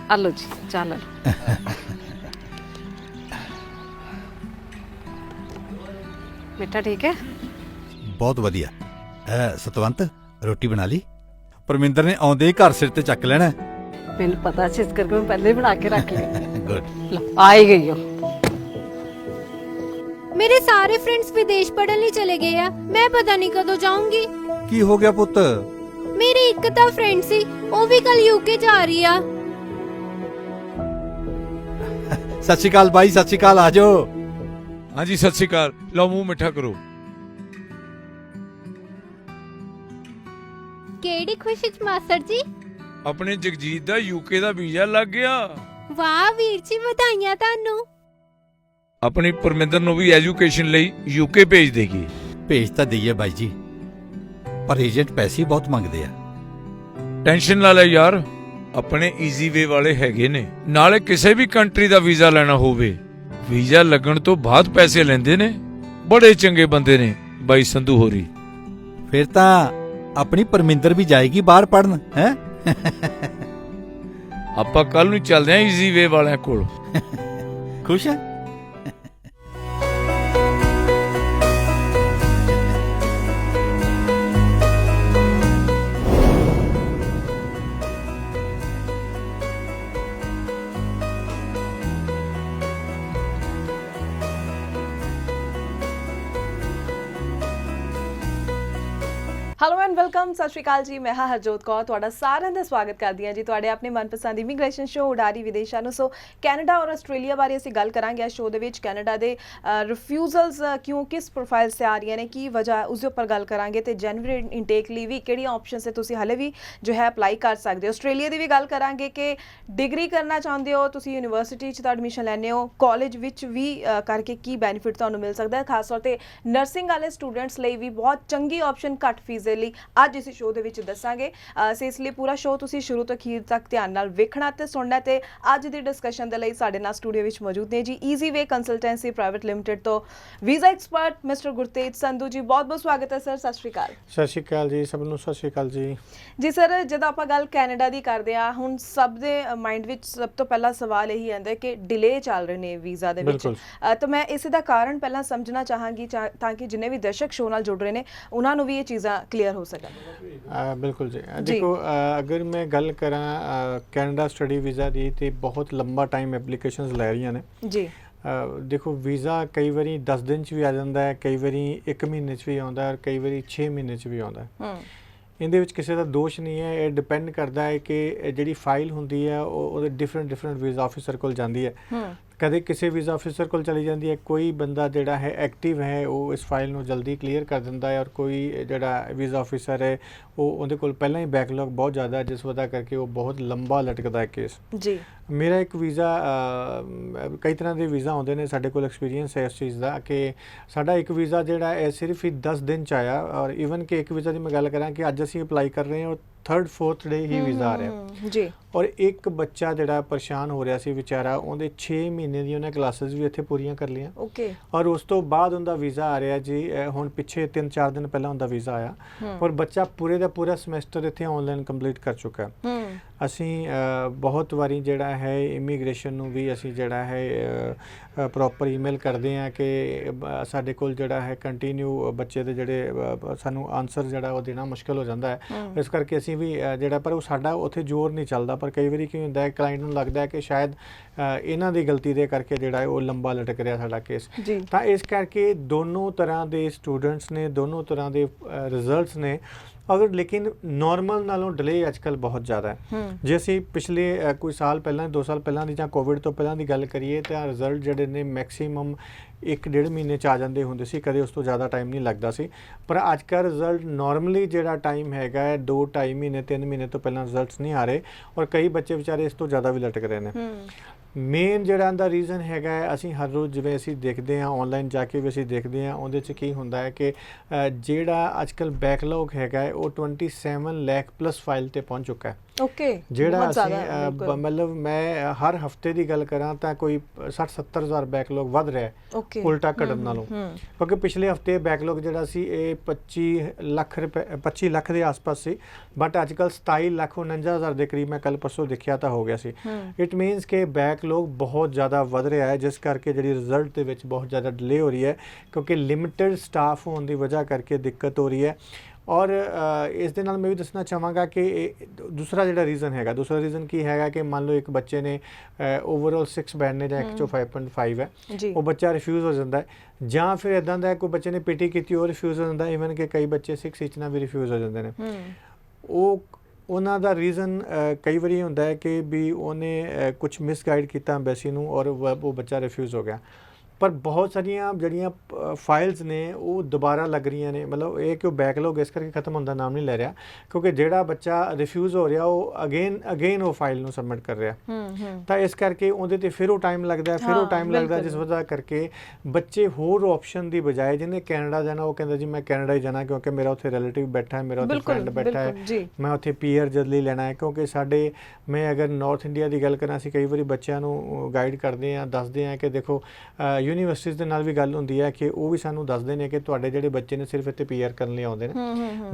आलो जी चाह लो। बेटा ठीक है? बहुत वधिया। सतवंत रोटी बना ली? परमिंदर ने आउंदे ही घर सिर ते चक लेना। मैंने पता है, इस करके मैं पहले ही बना के रख ली। गुड। लो आ ही गई हो। मेरे सारे फ्रेंड्स विदेश पढ़ने चले गए आ, मैं पता नहीं कदों जाऊंगी। की हो गया पुत्त? मेरी एक ਤਾਂ फ्रेंड सी ਉਹ ਵੀ ਕੱਲ यूके जा रही ਆ। सत श्री अकाल भाई, सत श्री अकाल। आ जाओ। हाँ जी सत श्री अकाल। लो मुंह मिठा करो। ਕਿਹੜੀ ਖੁਸ਼ੀ ਚ ਮਾਸਟਰ ਜੀ? ਆਪਣੇ ਜਗਜੀਤ ਦਾ ਯੂਕੇ ਦਾ ਵੀਜ਼ਾ ਲੱਗ ਗਿਆ। ਵਾਹ ਵੀਰ ਜੀ, ਵਧਾਈਆਂ ਤੁਹਾਨੂੰ। ਆਪਣੀ ਪਰਮਿੰਦਰ ਨੂੰ ਵੀ ਐਜੂਕੇਸ਼ਨ ਲਈ ਯੂਕੇ ਭੇਜ ਦੇਗੀ। ਭੇਜ ਤਾਂ ਦਈਏ ਬਾਈ ਜੀ, ਪਰ ਏਜੰਟ ਪੈਸੇ ਬਹੁਤ ਮੰਗਦੇ ਆ। ਟੈਨਸ਼ਨ ਨਾ ਲੈ ਯਾਰ, ਆਪਣੇ ਈਜ਼ੀ ਵੇ ਵਾਲੇ ਹੈਗੇ ਨੇ। ਨਾਲੇ ਕਿਸੇ ਵੀ ਕੰਟਰੀ ਦਾ ਵੀਜ਼ਾ ਲੈਣਾ ਹੋਵੇ, ਵੀਜ਼ਾ ਲੱਗਣ ਤੋਂ ਬਾਅਦ ਪੈਸੇ ਲੈਂਦੇ ਨੇ। ਬੜੇ ਚੰਗੇ ਬੰਦੇ ਨੇ ਬਾਈ ਸੰਧੂ ਹੋਰੀ। ਫਿਰ ਤਾਂ ਆਪਣੀ ਪਰਮਿੰਦਰ ਵੀ ਜਾਏਗੀ ਬਾਹਰ ਪੜਨ ਹੈ। ਆਪਾਂ ਕੱਲ ਨੂੰ ਚੱਲਦੇ ਆਂ ਈਜ਼ੀ ਵੇ ਵਾਲਿਆਂ ਕੋਲ। ਖੁਸ਼ ਹੈ? Hello and welcome. ਸਤਿ ਸ਼੍ਰੀ ਅਕਾਲ ਜੀ, ਮੈਂ ਹਾਂ ਹਰਜੋਤ ਕੌਰ, ਤੁਹਾਡਾ ਸਾਰਿਆਂ ਦਾ ਸਵਾਗਤ ਕਰਦੀ ਹਾਂ ਜੀ ਤੁਹਾਡੇ ਆਪਣੇ ਮਨਪਸੰਦ ਇਮੀਗ੍ਰੇਸ਼ਨ ਸ਼ੋਅ ਉਡਾਰੀ ਵਿਦੇਸ਼ਾਂ ਨੂੰ। ਸੋ ਕੈਨੇਡਾ ਔਰ ਆਸਟ੍ਰੇਲੀਆ ਬਾਰੇ ਅਸੀਂ ਗੱਲ ਕਰਾਂਗੇ ਇਸ ਸ਼ੋਅ ਦੇ ਵਿੱਚ। ਕੈਨੇਡਾ ਦੇ ਰਿਫਿਊਜ਼ਲਸ ਕਿਉਂ, ਕਿਸ ਪ੍ਰੋਫਾਈਲ 'ਤੇ ਆ ਰਹੀਆਂ ਨੇ, ਕੀ ਵਜ੍ਹਾ, ਉਸ ਦੇ ਉੱਪਰ ਗੱਲ ਕਰਾਂਗੇ। ਤੇ ਜੈਨੂਅਰੀ ਇਨਟੇਕ ਲਈ ਵੀ ਕਿਹੜੀਆਂ ਆਪਸ਼ਨਸ ਹੈ, ਤੁਸੀਂ ਹਲੇ ਵੀ ਜੋ ਹੈ ਅਪਲਾਈ ਕਰ ਸਕਦੇ ਹੋ। ਆਸਟ੍ਰੇਲੀਆ ਦੀ ਵੀ ਗੱਲ ਕਰਾਂਗੇ ਕਿ ਡਿਗਰੀ ਕਰਨਾ ਚਾਹੁੰਦੇ ਹੋ ਤੁਸੀਂ, ਯੂਨੀਵਰਸਿਟੀ 'ਚ ਤਾਂ ਐਡਮਿਸ਼ਨ ਲੈਂਦੇ ਹੋ, ਕਾਲਜ ਵਿੱਚ ਵੀ ਕਰਕੇ ਕੀ ਬੈਨੀਫਿਟ ਤੁਹਾਨੂੰ ਮਿਲ ਸਕਦਾ ਹੈ। ਖਾਸ ਤੌਰ 'ਤੇ ਨਰਸਿੰਗ ਵਾਲੇ ਸਟੂਡੈਂਟਸ ਲਈ ਵੀ ਬਹੁਤ ਚੰਗੀ ਆਪਸ਼ਨ, ਘੱਟ ਫੀਸ ਦੇ ਲਈ ਅੱਜ ਇਸ ਸ਼ੋਅ ਦੇ ਵਿੱਚ ਦੱਸਾਂਗੇ। ਸੋ ਇਸ ਲਈ ਪੂਰਾ ਸ਼ੋਅ ਤੁਸੀਂ ਸ਼ੁਰੂ ਤੋਂ ਅਖੀਰ ਤੱਕ ਧਿਆਨ ਨਾਲ ਵੇਖਣਾ ਤੇ ਸੁਣਨਾ। ਤੇ ਅੱਜ ਦੀ ਡਿਸਕਸ਼ਨ ਦੇ ਲਈ ਸਾਡੇ ਨਾਲ ਸਟੂਡੀਓ ਵਿੱਚ ਮੌਜੂਦ ਨੇ ਜੀ easy way consultancy private limited ਤੋਂ visa expert mister Gurtej Sandhu ji. ਬਹੁਤ ਬਹੁਤ ਸਵਾਗਤ ਹੈ ਸਰ। ਸਤਿ ਸ਼੍ਰੀ ਅਕਾਲ। ਸਤਿ ਸ਼੍ਰੀ ਅਕਾਲ ਜੀ, ਸਭ ਨੂੰ ਸਤਿ ਸ਼੍ਰੀ ਅਕਾਲ ਜੀ। ਜੀ ਸਰ, ਜਦੋਂ ਆਪਾਂ ਗੱਲ ਕੈਨੇਡਾ ਦੀ ਕਰਦੇ ਆ, ਹੁਣ ਸਭ ਦੇ ਮਾਈਂਡ ਵਿੱਚ ਸਭ ਤੋਂ ਪਹਿਲਾ ਸਵਾਲ ਇਹੀ ਆਉਂਦਾ ਕਿ ਡਿਲੇ ਚੱਲ ਰਹੇ ਨੇ ਵੀਜ਼ਾ ਦੇ ਵਿੱਚ। ਤਾਂ ਮੈਂ ਇਸੇ ਦਾ ਕਾਰਨ ਪਹਿਲਾਂ ਸਮਝਣਾ ਚਾਹਾਂਗੀ ਤਾਂ ਕਿ ਜਿੰਨੇ ਵੀ ਦਰਸ਼ਕ ਸ਼ੋਅ ਨਾਲ ਜੁੜ ਰਹੇ ਨੇ ਉਹਨਾਂ ਨੂੰ ਵੀ ਇਹ ਚੀਜ਼ਾਂ ਕਲੀਅਰ ਹੋ ਸਕਣ। ਬਿਲਕੁਲ ਜੀ। ਦੇਖੋ, ਅਗਰ ਮੈਂ ਗੱਲ ਕਰਾਂ ਕੈਨੇਡਾ ਸਟੱਡੀ ਵੀਜ਼ਾ ਦੀ, ਤੇ ਬਹੁਤ ਲੰਬਾ ਟਾਈਮ ਐਪਲੀਕੇਸ਼ਨਸ ਲੈ ਰਹੀਆਂ ਨੇ ਜੀ। ਦੇਖੋ, ਵੀਜ਼ਾ ਕਈ ਵਾਰੀ 10 ਦਿਨ 'ਚ ਵੀ ਆ ਜਾਂਦਾ ਹੈ, ਕਈ ਵਾਰੀ 1 ਮਹੀਨੇ 'ਚ ਵੀ ਆਉਂਦਾ ਹੈ, ਕਈ ਵਾਰੀ 6 ਮਹੀਨੇ 'ਚ ਵੀ ਆਉਂਦਾ ਹੈ। ਇਹਦੇ ਵਿੱਚ ਕਿਸੇ ਦਾ ਦੋਸ਼ ਨਹੀਂ ਹੈ। ਇਹ ਡਿਪੈਂਡ ਕਰਦਾ ਹੈ ਕਿ ਜਿਹੜੀ ਫਾਈਲ ਹੁੰਦੀ ਹੈ ਉਹ ਉਹਦੇ ਡਿਫਰੈਂਟ ਵੀਜ਼ਾ ਆਫਿਸਰ ਕੋਲ ਜਾਂਦੀ ਹੈ। ਕਦੇ ਕਿਸੇ ਵੀਜ਼ਾ ਆਫਿਸਰ ਕੋਲ ਚਲੀ ਜਾਂਦੀ ਹੈ, ਕੋਈ ਬੰਦਾ ਜਿਹੜਾ ਹੈ ਐਕਟਿਵ ਹੈ ਉਹ ਇਸ ਫਾਈਲ ਨੂੰ ਜਲਦੀ ਕਲੀਅਰ ਕਰ ਦਿੰਦਾ ਹੈ, ਔਰ ਕੋਈ ਜਿਹੜਾ ਵੀਜ਼ਾ ਆਫਿਸਰ ਹੈ ਉਹ ਉਹਦੇ ਕੋਲ ਪਹਿਲਾਂ ਹੀ ਬੈਕਲੌਗ ਬਹੁਤ ਜ਼ਿਆਦਾ ਹੈ, ਜਿਸ ਵਜ੍ਹਾ ਕਰਕੇ ਉਹ ਬਹੁਤ ਲੰਬਾ ਲਟਕਦਾ ਹੈ ਕੇਸ ਜੀ। ਮੇਰਾ ਇੱਕ ਵੀਜ਼ਾ, ਕਈ ਤਰ੍ਹਾਂ ਦੇ ਵੀਜ਼ਾ ਆਉਂਦੇ ਨੇ, ਸਾਡੇ ਕੋਲ ਐਕਸਪੀਰੀਅੰਸ ਹੈ ਇਸ ਚੀਜ਼ ਦਾ ਕਿ ਸਾਡਾ ਇੱਕ ਵੀਜ਼ਾ ਜਿਹੜਾ ਹੈ ਸਿਰਫ ਹੀ 10 ਦਿਨ 'ਚ ਆਇਆ। ਔਰ ਈਵਨ ਕਿ ਇੱਕ ਵੀਜ਼ਾ ਦੀ ਮੈਂ ਗੱਲ ਕਰਾਂ ਕਿ ਅੱਜ ਅਸੀਂ ਅਪਲਾਈ ਕਰ ਰਹੇ ਹਾਂ, 3rd 4th ਡੇ ਹੀ ਵੀਜ਼ਾ ਆ ਰਿਹਾ ਜੀ। ਔਰ ਇੱਕ ਬੱਚਾ ਜਿਹੜਾ ਪਰੇਸ਼ਾਨ ਹੋ ਰਿਹਾ ਸੀ ਵਿਚਾਰਾ, ਉਹਦੇ 6 ਮਹੀਨੇ ਦੀਆਂ ਉਹਨੇ ਕਲਾਸਿਸ ਵੀ ਇੱਥੇ ਪੂਰੀਆਂ ਕਰ ਲਈਆਂ। ਓਕੇ। ਔਰ ਉਸ ਤੋਂ ਬਾਅਦ ਉਹਦਾ ਵੀਜ਼ਾ ਆ ਰਿਹਾ ਜੀ। ਹੁਣ ਪਿੱਛੇ 3-4 ਦਿਨ ਪਹਿਲਾਂ ਉਹਦਾ ਵੀਜ਼ਾ ਆਇਆ, ਔਰ ਬੱਚਾ ਪੂਰੇ ਦਾ ਪੂਰਾ ਸਮੈਸਟਰ ਇੱਥੇ ਆਨਲਾਈਨ ਕੰਪਲੀਟ ਕਰ ਚੁੱਕਾ। ਅਸੀਂ ਬਹੁਤ ਵਾਰੀ ਜਿਹੜਾ ਹੈ ਇਮੀਗ੍ਰੇਸ਼ਨ ਨੂੰ ਵੀ ਅਸੀਂ ਜਿਹੜਾ ਹੈ ਪ੍ਰੋਪਰ ਈਮੇਲ ਕਰਦੇ ਹਾਂ ਕਿ ਸਾਡੇ ਕੋਲ ਜਿਹੜਾ ਹੈ ਕੰਟੀਨਿਊ ਬੱਚੇ ਦੇ ਜਿਹੜੇ ਸਾਨੂੰ ਆਨਸਰ ਜਿਹੜਾ ਉਹ ਦੇਣਾ ਮੁਸ਼ਕਿਲ ਹੋ ਜਾਂਦਾ ਹੈ। ਇਸ ਕਰਕੇ ਅਸੀਂ ਵੀ ਜਿਹੜਾ, ਪਰ ਉਹ ਸਾਡਾ ਉੱਥੇ ਜ਼ੋਰ ਨਹੀਂ ਚੱਲਦਾ। ਪਰ ਕਈ ਵਾਰੀ ਕੀ ਹੁੰਦਾ ਹੈ, ਕਲਾਇੰਟ ਨੂੰ ਲੱਗਦਾ ਹੈ ਕਿ ਸ਼ਾਇਦ ਇਹਨਾਂ ਦੀ ਗਲਤੀ ਦੇ ਕਰਕੇ ਜਿਹੜਾ ਹੈ ਉਹ ਲੰਬਾ ਲਟਕ ਰਿਹਾ ਸਾਡਾ ਕੇਸ। ਤਾਂ ਇਸ ਕਰਕੇ ਦੋਨੋਂ ਤਰ੍ਹਾਂ ਦੇ ਸਟੂਡੈਂਟਸ ਨੇ, ਦੋਨੋਂ ਤਰ੍ਹਾਂ ਦੇ ਰਿਜ਼ਲਟਸ ਨੇ। ਅਗਰ ਲੇਕਿਨ ਨਾਰਮਲ ਨਾਲੋਂ ਡਿਲੇ ਅੱਜ ਕੱਲ੍ਹ ਬਹੁਤ ਜ਼ਿਆਦਾ ਹੈ। ਜੇ ਅਸੀਂ ਪਿਛਲੇ ਕੋਈ ਸਾਲ ਪਹਿਲਾਂ, 2 ਸਾਲ ਪਹਿਲਾਂ ਦੀ ਜਾਂ ਕੋਵਿਡ ਤੋਂ ਪਹਿਲਾਂ ਦੀ ਗੱਲ ਕਰੀਏ ਤਾਂ ਰਿਜ਼ਲਟ ਜਿਹੜੇ ਨੇ ਮੈਕਸੀਮਮ 1-1.5 ਮਹੀਨੇ 'ਚ ਆ ਜਾਂਦੇ ਹੁੰਦੇ ਸੀ, ਕਦੇ ਉਸ ਤੋਂ ਜ਼ਿਆਦਾ ਟਾਈਮ ਨਹੀਂ ਲੱਗਦਾ ਸੀ। ਪਰ ਅੱਜ ਕੱਲ੍ਹ ਰਿਜ਼ਲਟ ਨਾਰਮਲੀ ਜਿਹੜਾ ਟਾਈਮ ਹੈਗਾ ਹੈ 2-2.5 ਮਹੀਨੇ 3 ਮਹੀਨੇ ਤੋਂ ਪਹਿਲਾਂ ਰਿਜ਼ਲਟਸ ਨਹੀਂ ਆ ਰਹੇ, ਔਰ ਕਈ ਬੱਚੇ ਵਿਚਾਰੇ ਇਸ ਤੋਂ ਜ਼ਿਆਦਾ ਵੀ ਲਟਕ ਰਹੇ ਨੇ। ਮੇਨ ਜਿਹੜਾ ਦਾ ਰੀਜ਼ਨ ਹੈਗਾ ਹੈ, ਅਸੀਂ ਹਰ ਰੋਜ਼ ਜਿਵੇਂ ਅਸੀਂ ਦੇਖਦੇ ਹਾਂ ਆਨਲਾਈਨ ਜਾ ਕੇ ਵੀ ਅਸੀਂ ਦੇਖਦੇ ਹਾਂ, ਉਹਦੇ 'ਚ ਕੀ ਹੁੰਦਾ ਹੈ ਕਿ ਜਿਹੜਾ ਅੱਜ ਕੱਲ੍ਹ ਬੈਕਲੌਗ ਹੈਗਾ ਹੈ ਉਹ 27 ਲੱਖ ਪਲੱਸ ਫਾਈਲ 'ਤੇ ਪਹੁੰਚ ਚੁੱਕਾ ਹੈ। ਓਕੇ ਜਿਹੜਾ ਬਹੁਤ ਅਸੀਂ ਜ਼ਿਆਦਾ ਬਿਲਕੁਲ। ਮਤਲਬ ਮੈਂ ਹਰ ਹਫਤੇ ਦੀ ਗੱਲ ਕਰਾਂ ਤਾਂ ਕੋਈ 60-70 ਹਜ਼ਾਰ ਬੈਕਲੌਗ ਵੱਧ ਰਿਹਾ ਹੈ ਓਕੇ ਉਲਟਾ ਘਟਣ ਨਾਲੋਂ, ਕਿਉਂਕਿ ਪਿਛਲੇ ਹਫਤੇ ਬੈਕਲੌਗ ਜਿਹੜਾ ਸੀ ਇਹ 25 ਲੱਖ ਦੇ ਆਸ-ਪਾਸ ਸੀ, ਬਟ ਅੱਜ ਕੱਲ੍ਹ 27 ਲੱਖ 49 ਹਜ਼ਾਰ ਦੇ ਕਰੀਬ ਮੈਂ ਕੱਲ ਪਰਸੋਂ ਦੇਖਿਆ ਤਾਂ ਹੋ ਗਿਆ ਸੀ। ਇਟ ਮੀਨਸ ਕਿ ਬੈਕਲੌਗ ਬਹੁਤ ਜ਼ਿਆਦਾ ਵੱਧ ਰਿਹਾ ਹੈ, ਜਿਸ ਕਰਕੇ ਜਿਹੜੀ ਰਿਜ਼ਲਟ ਦੇ ਵਿੱਚ ਬਹੁਤ ਜ਼ਿਆਦਾ ਡਿਲੇ ਹੋ ਰਹੀ ਹੈ, ਕਿਉਂਕਿ ਲਿਮਿਟਡ ਸਟਾਫ ਹੋਣ ਦੀ ਵਜ੍ਹਾ ਕਰਕੇ ਦਿੱਕਤ ਹੋ ਰਹੀ ਹੈ। ਔਰ ਇਸ ਦੇ ਨਾਲ ਮੈਂ ਵੀ ਦੱਸਣਾ ਚਾਹਾਂਗਾ ਕਿ ਦੂਸਰਾ ਜਿਹੜਾ ਰੀਜ਼ਨ ਹੈਗਾ, ਦੂਸਰਾ ਰੀਜ਼ਨ ਕੀ ਹੈਗਾ ਕਿ ਮੰਨ ਲਓ ਇੱਕ ਬੱਚੇ ਨੇ ਓਵਰਆਲ 6 ਬੈਂਡ ਨੇ ਜਾਂ 1 ਚੋਂ 5.5 ਹੈ, ਉਹ ਬੱਚਾ ਰਿਫਿਊਜ਼ ਹੋ ਜਾਂਦਾ ਹੈ, ਜਾਂ ਫਿਰ ਇਦਾਂ ਦਾ ਕੋਈ ਬੱਚੇ ਨੇ ਪੀਟੀ ਕੀਤੀ ਉਹ ਰਿਫਿਊਜ਼ ਹੋ ਜਾਂਦਾ, ਈਵਨ ਕਿ ਕਈ ਬੱਚੇ 6 ਵਿੱਚ ਨਾਲ ਵੀ ਰਿਫਿਊਜ਼ ਹੋ ਜਾਂਦੇ ਨੇ। ਉਹਨਾਂ ਦਾ ਰੀਜ਼ਨ ਕਈ ਵਾਰੀ ਹੁੰਦਾ ਹੈ ਕਿ ਵੀ ਉਹਨੇ ਕੁਝ ਮਿਸਗਾਈਡ ਕੀਤਾ ਐਮਬੈਸੀ ਨੂੰ ਔਰ ਉਹ ਬੱਚਾ ਰਿਫਿਊਜ਼ ਹੋ ਗਿਆ। ਪਰ ਬਹੁਤ ਸਾਰੀਆਂ ਜਿਹੜੀਆਂ ਫਾਈਲਸ ਨੇ ਉਹ ਦੁਬਾਰਾ ਲੱਗ ਰਹੀਆਂ ਨੇ, ਮਤਲਬ ਇਹ ਕਿ ਉਹ ਬੈਕਲੌਗ ਇਸ ਕਰਕੇ ਖਤਮ ਹੋਣ ਦਾ ਨਾਮ ਨਹੀਂ ਲੈ ਰਿਹਾ, ਕਿਉਂਕਿ ਜਿਹੜਾ ਬੱਚਾ ਰਿਫਿਊਜ਼ ਹੋ ਰਿਹਾ ਉਹ ਅਗੇਨ ਉਹ ਫਾਈਲ ਨੂੰ ਸਬਮਿਟ ਕਰ ਰਿਹਾ, ਤਾਂ ਇਸ ਕਰਕੇ ਉਹਦੇ ਤੇ ਫਿਰ ਉਹ ਟਾਈਮ ਲੱਗਦਾ, ਫਿਰ ਉਹ ਟਾਈਮ ਲੱਗਦਾ, ਜਿਸ ਵਜ੍ਹਾ ਕਰਕੇ ਬੱਚੇ ਹੋਰ ਆਪਸ਼ਨ ਦੀ ਬਜਾਏ ਜਿਹਨੇ ਕੈਨੇਡਾ ਜਾਣਾ ਉਹ ਕਹਿੰਦਾ ਜੀ ਮੈਂ ਕੈਨੇਡਾ ਹੀ ਜਾਣਾ ਕਿਉਂਕਿ ਮੇਰਾ ਉੱਥੇ ਰਿਲੇਟਿਵ ਬੈਠਾ ਹੈ, ਮੇਰਾ ਉੱਥੇ ਫਰੈਂਡ ਬੈਠਾ ਹੈ, ਮੈਂ ਉੱਥੇ ਪੀਆਰ ਜਲਦੀ ਲੈਣਾ ਹੈ। ਕਿਉਂਕਿ ਸਾਡੇ ਮੈਂ ਅਗਰ ਨਾਰਥ ਇੰਡੀਆ ਦੀ ਗੱਲ ਕਰਾਂ, ਅਸੀਂ ਕਈ ਵਾਰੀ ਬੱਚਿਆਂ ਨੂੰ ਗਾਈਡ ਕਰਦੇ ਹਾਂ, ਦੱਸਦੇ ਹਾਂ ਕਿ ਦੇਖੋ ਯੂਨੀਵਰਸਿਟੀਜ਼ ਦੇ ਨਾਲ ਵੀ ਗੱਲ ਹੁੰਦੀ ਹੈ ਕਿ ਉਹ ਵੀ ਸਾਨੂੰ ਦੱਸਦੇ ਨੇ ਕਿ ਤੁਹਾਡੇ ਜਿਹੜੇ ਬੱਚੇ ਨੇ ਸਿਰਫ ਇੱਥੇ ਪੀਆਰ ਕਰਨ ਲਈ ਆਉਂਦੇ ਨੇ,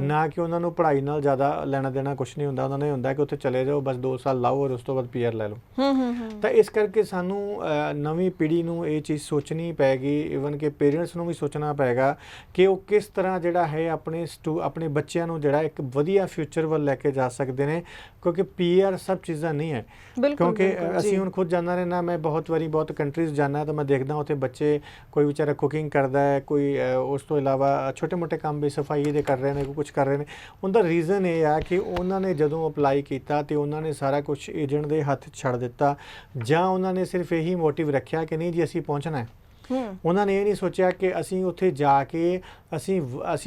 ਨਾ ਕਿ ਉਹਨਾਂ ਨੂੰ ਪੜ੍ਹਾਈ ਨਾਲ ਜ਼ਿਆਦਾ ਲੈਣਾ ਦੇਣਾ ਕੁਝ ਨਹੀਂ ਹੁੰਦਾ, ਉਹਨਾਂ ਨੂੰ ਹੁੰਦਾ ਕਿ ਉੱਥੇ ਚਲੇ ਜਾਓ ਬਸ 2 ਸਾਲ ਲਾਓ ਔਰ ਉਸ ਤੋਂ ਬਾਅਦ ਪੀਆਰ ਲੈ ਲਓ। ਤਾਂ ਇਸ ਕਰਕੇ ਸਾਨੂੰ ਨਵੀਂ ਪੀੜ੍ਹੀ ਨੂੰ ਇਹ ਚੀਜ਼ ਸੋਚਣੀ ਪਏਗੀ, ਈਵਨ ਕਿ ਪੇਰੈਂਟਸ ਨੂੰ ਵੀ ਸੋਚਣਾ ਪਏਗਾ ਕਿ ਉਹ ਕਿਸ ਤਰ੍ਹਾਂ ਜਿਹੜਾ ਹੈ ਆਪਣੇ ਬੱਚਿਆਂ ਨੂੰ ਜਿਹੜਾ ਇੱਕ ਵਧੀਆ ਫਿਊਚਰ ਵੱਲ ਲੈ ਕੇ ਜਾ ਸਕਦੇ ਨੇ, ਕਿਉਂਕਿ ਪੀਆਰ ਸਭ ਚੀਜ਼ਾਂ ਨਹੀਂ ਹੈ। ਕਿਉਂਕਿ ਅਸੀਂ ਹੁਣ ਖੁਦ ਜਾਣਦੇ ਨੇ ਨਾ, ਮੈਂ ਬਹੁਤ ਵਾਰੀ ਬਹੁਤ ਕੰਟਰੀਜ਼ ਜਾਣਾ ਤਾਂ ਮੈਂ ਦੇਖਦਾ ਉੱਥੇ ਬੱਚੇ ਕੋਈ ਵਿਚਾਰਾ ਕੁਕਿੰਗ ਕਰਦਾ ਹੈ, ਕੋਈ ਉਸ ਤੋਂ ਇਲਾਵਾ ਛੋਟੇ ਮੋਟੇ ਕੰਮ ਵੀ ਸਫਾਈ ਦੇ ਕਰ ਰਹੇ ਨੇ, ਕੋਈ ਕੁਝ ਕਰ ਰਹੇ ਨੇ। ਉਹਦਾ ਰੀਜ਼ਨ ਇਹ ਆ ਕਿ ਉਹਨਾਂ ਨੇ ਜਦੋਂ ਅਪਲਾਈ ਕੀਤਾ ਤੇ ਉਹਨਾਂ ਨੇ ਸਾਰਾ ਕੁਝ ਏਜੰਟ ਦੇ ਹੱਥ ਛੱਡ ਦਿੱਤਾ, ਜਾਂ ਉਹਨਾਂ ਨੇ ਸਿਰਫ ਇਹੀ ਮੋਟਿਵ ਰੱਖਿਆ ਕਿ ਨਹੀਂ ਜੀ ਅਸੀਂ ਪਹੁੰਚਣਾ ਹੈ। ਉਹਨਾਂ ਨੇ ਇਹ ਨਹੀਂ ਸੋਚਿਆ ਕਿ ਅਸੀਂ ਉੱਥੇ ਜਾ ਕੇ ਅਸੀਂ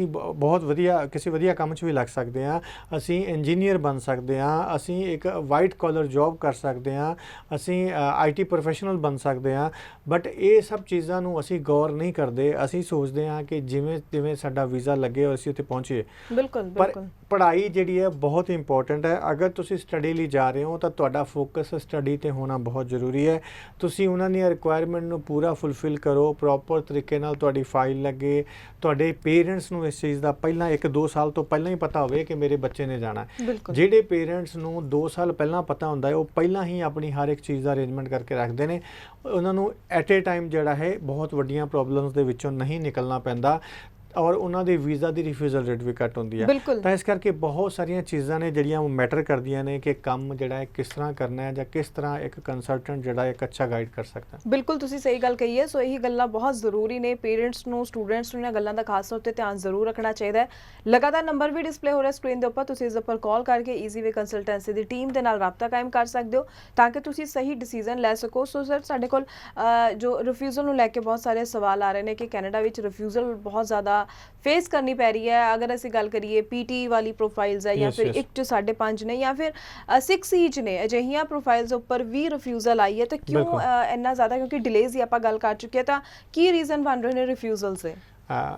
ਬਹੁਤ ਵਧੀਆ ਕਿਸੇ ਵਧੀਆ ਕੰਮ 'ਚ ਵੀ ਲੱਗ ਸਕਦੇ ਹਾਂ, ਅਸੀਂ ਇੰਜੀਨੀਅਰ ਬਣ ਸਕਦੇ ਹਾਂ, ਅਸੀਂ ਇੱਕ ਵਾਈਟ ਕਾਲਰ ਜੌਬ ਕਰ ਸਕਦੇ ਹਾਂ, ਅਸੀਂ ਆਈਟੀ ਪ੍ਰੋਫੈਸ਼ਨਲ ਬਣ ਸਕਦੇ ਹਾਂ। ਬਟ ਇਹ ਸਭ ਚੀਜ਼ਾਂ ਨੂੰ ਅਸੀਂ ਗੌਰ ਨਹੀਂ ਕਰਦੇ, ਅਸੀਂ ਸੋਚਦੇ ਹਾਂ ਕਿ ਜਿਵੇਂ ਸਾਡਾ ਵੀਜ਼ਾ ਲੱਗੇ ਔਰ ਅਸੀਂ ਉੱਥੇ ਪਹੁੰਚੀਏ। ਪਰ ਪੜ੍ਹਾਈ ਜਿਹੜੀ ਹੈ ਬਹੁਤ ਇੰਪੋਰਟੈਂਟ ਹੈ। ਅਗਰ ਤੁਸੀਂ ਸਟੱਡੀ ਲਈ ਜਾ ਰਹੇ ਹੋ ਤਾਂ ਤੁਹਾਡਾ ਫੋਕਸ ਸਟੱਡੀ 'ਤੇ ਹੋਣਾ ਬਹੁਤ ਜ਼ਰੂਰੀ ਹੈ। ਤੁਸੀਂ ਉਹਨਾਂ ਦੀਆਂ ਰਿਕੁਆਇਰਮੈਂਟ ਨੂੰ ਪੂਰਾ ਫੁਲਫਿਲ ਕਰੋ, ਪ੍ਰੋਪਰ ਤਰੀਕੇ ਨਾਲ ਤੁਹਾਡੀ ਫਾਈਲ ਲੱਗੇ, ਤੁਹਾਡੇ ਪੇਰੈਂਟਸ ਨੂੰ ਇਸ ਚੀਜ਼ ਦਾ ਪਹਿਲਾਂ 1-2 ਸਾਲ ਤੋਂ ਪਹਿਲਾਂ ਹੀ ਪਤਾ ਹੋਵੇ ਕਿ ਮੇਰੇ ਬੱਚੇ ਨੇ ਜਾਣਾ ਹੈ। ਜਿਹੜੇ ਪੇਰੈਂਟਸ ਨੂੰ 2 ਸਾਲ ਪਹਿਲਾਂ ਪਤਾ ਹੁੰਦਾ ਹੈ ਉਹ ਪਹਿਲਾਂ ਹੀ ਆਪਣੀ ਹਰ ਇੱਕ ਚੀਜ਼ ਦਾ ਅਰੇਂਜਮੈਂਟ ਕਰਕੇ ਰੱਖਦੇ ਨੇ, ਉਹਨਾਂ ਨੂੰ ਐਟ ਏ ਟਾਈਮ ਜਿਹੜਾ ਹੈ ਬਹੁਤ ਵੱਡੀਆਂ ਪ੍ਰੋਬਲਮਸ ਦੇ ਵਿੱਚੋਂ ਨਹੀਂ ਨਿਕਲਣਾ ਪੈਂਦਾ ਔਰ ਉਹਨਾਂ ਦੇ ਵੀਜ਼ਾ ਦੀ ਰਿਫਿਊਜ਼ਲ ਰੇਟ ਵੀ ਘੱਟ ਹੁੰਦੀ ਹੈ। ਤਾਂ ਇਸ ਕਰਕੇ ਬਹੁਤ ਸਾਰੀਆਂ ਚੀਜ਼ਾਂ ਨੇ ਜਿਹੜੀਆਂ ਉਹ ਮੈਟਰ ਕਰਦੀਆਂ ਨੇ ਕਿ ਕੰਮ ਜਿਹੜਾ ਹੈ ਕਿਸ ਤਰ੍ਹਾਂ ਕਰਨਾ ਹੈ ਜਾਂ ਕਿਸ ਤਰ੍ਹਾਂ ਇੱਕ ਕੰਸਲਟੈਂਟ ਜਿਹੜਾ ਇੱਕ ਅੱਛਾ ਗਾਈਡ ਕਰ ਸਕਦਾ। ਬਿਲਕੁਲ ਤੁਸੀਂ ਸਹੀ ਗੱਲ ਕਹੀ ਹੈ। ਸੋ ਇਹੀ ਗੱਲਾਂ ਬਹੁਤ ਜ਼ਰੂਰੀ ਨੇ, ਪੇਰੈਂਟਸ ਨੂੰ ਸਟੂਡੈਂਟਸ ਨੂੰ ਇਹਨਾਂ ਗੱਲਾਂ ਦਾ ਖਾਸ ਤੌਰ ਤੇ ਧਿਆਨ ਜ਼ਰੂਰ ਰੱਖਣਾ ਚਾਹੀਦਾ ਹੈ। ਲਗਾਤਾਰ ਨੰਬਰ ਵੀ ਡਿਸਪਲੇ ਹੋ ਰਿਹਾ ਸਕਰੀਨ ਦੇ ਉੱਪਰ, ਤੁਸੀਂ ਇਸ ਉੱਪਰ ਕਾਲ ਕਰਕੇ ਈਜ਼ੀਵੇ ਕੰਸਲਟੈਂਸੀ ਦੀ ਟੀਮ ਦੇ ਨਾਲ ਰਾਬਤਾ ਕਾਇਮ ਕਰ ਸਕਦੇ ਹੋ ਤਾਂ ਕਿ ਤੁਸੀਂ ਸਹੀ ਡਿਸੀਜਨ ਲੈ ਸਕੋ। ਸੋ ਸਰ ਸਾਡੇ ਕੋਲ ਜੋ ਰਿਫਿਊਜ਼ਲ ਨੂੰ ਲੈ ਕੇ ਬਹੁਤ ਸਾਰੇ ਸਵਾਲ ਆ ਰਹੇ ਨੇ ਕਿ ਕੈਨੇਡਾ ਵਿੱਚ ਰਿਫਿਊਜ਼ਲ ਬਹੁਤ ਜ਼ਿਆਦਾ ਫੇਸ ਕਰਨੀ ਪੈ ਰਹੀ ਹੈ। ਅਗਰ ਅਸੀਂ ਗੱਲ ਕਰੀਏ ਪੀਟੀ ਵਾਲੀ ਪ੍ਰੋਫਾਈਲਸ ਹੈ ਜਾਂ ਫਿਰ 1 to 5.5 ਨੇ ਜਾਂ ਫਿਰ 6 ਈਚ ਨੇ, ਅਜਿਹੀਆਂ ਪ੍ਰੋਫਾਈਲਸ ਉੱਪਰ ਵੀ ਰਿਫਿਊਜ਼ਲ ਆਈ ਹੈ ਤਾਂ ਕਿਉਂ ਇੰਨਾ ਜ਼ਿਆਦਾ? ਕਿਉਂਕਿ ਡਿਲੇਜ਼ ਦੀ ਆਪਾਂ ਗੱਲ ਕਰ ਚੁੱਕੇ ਤਾਂ ਕੀ ਰੀਜ਼ਨ ਬਣ ਰਹੇ ਨੇ ਰਿਫਿਊਜ਼ਲਸ ਦੇ?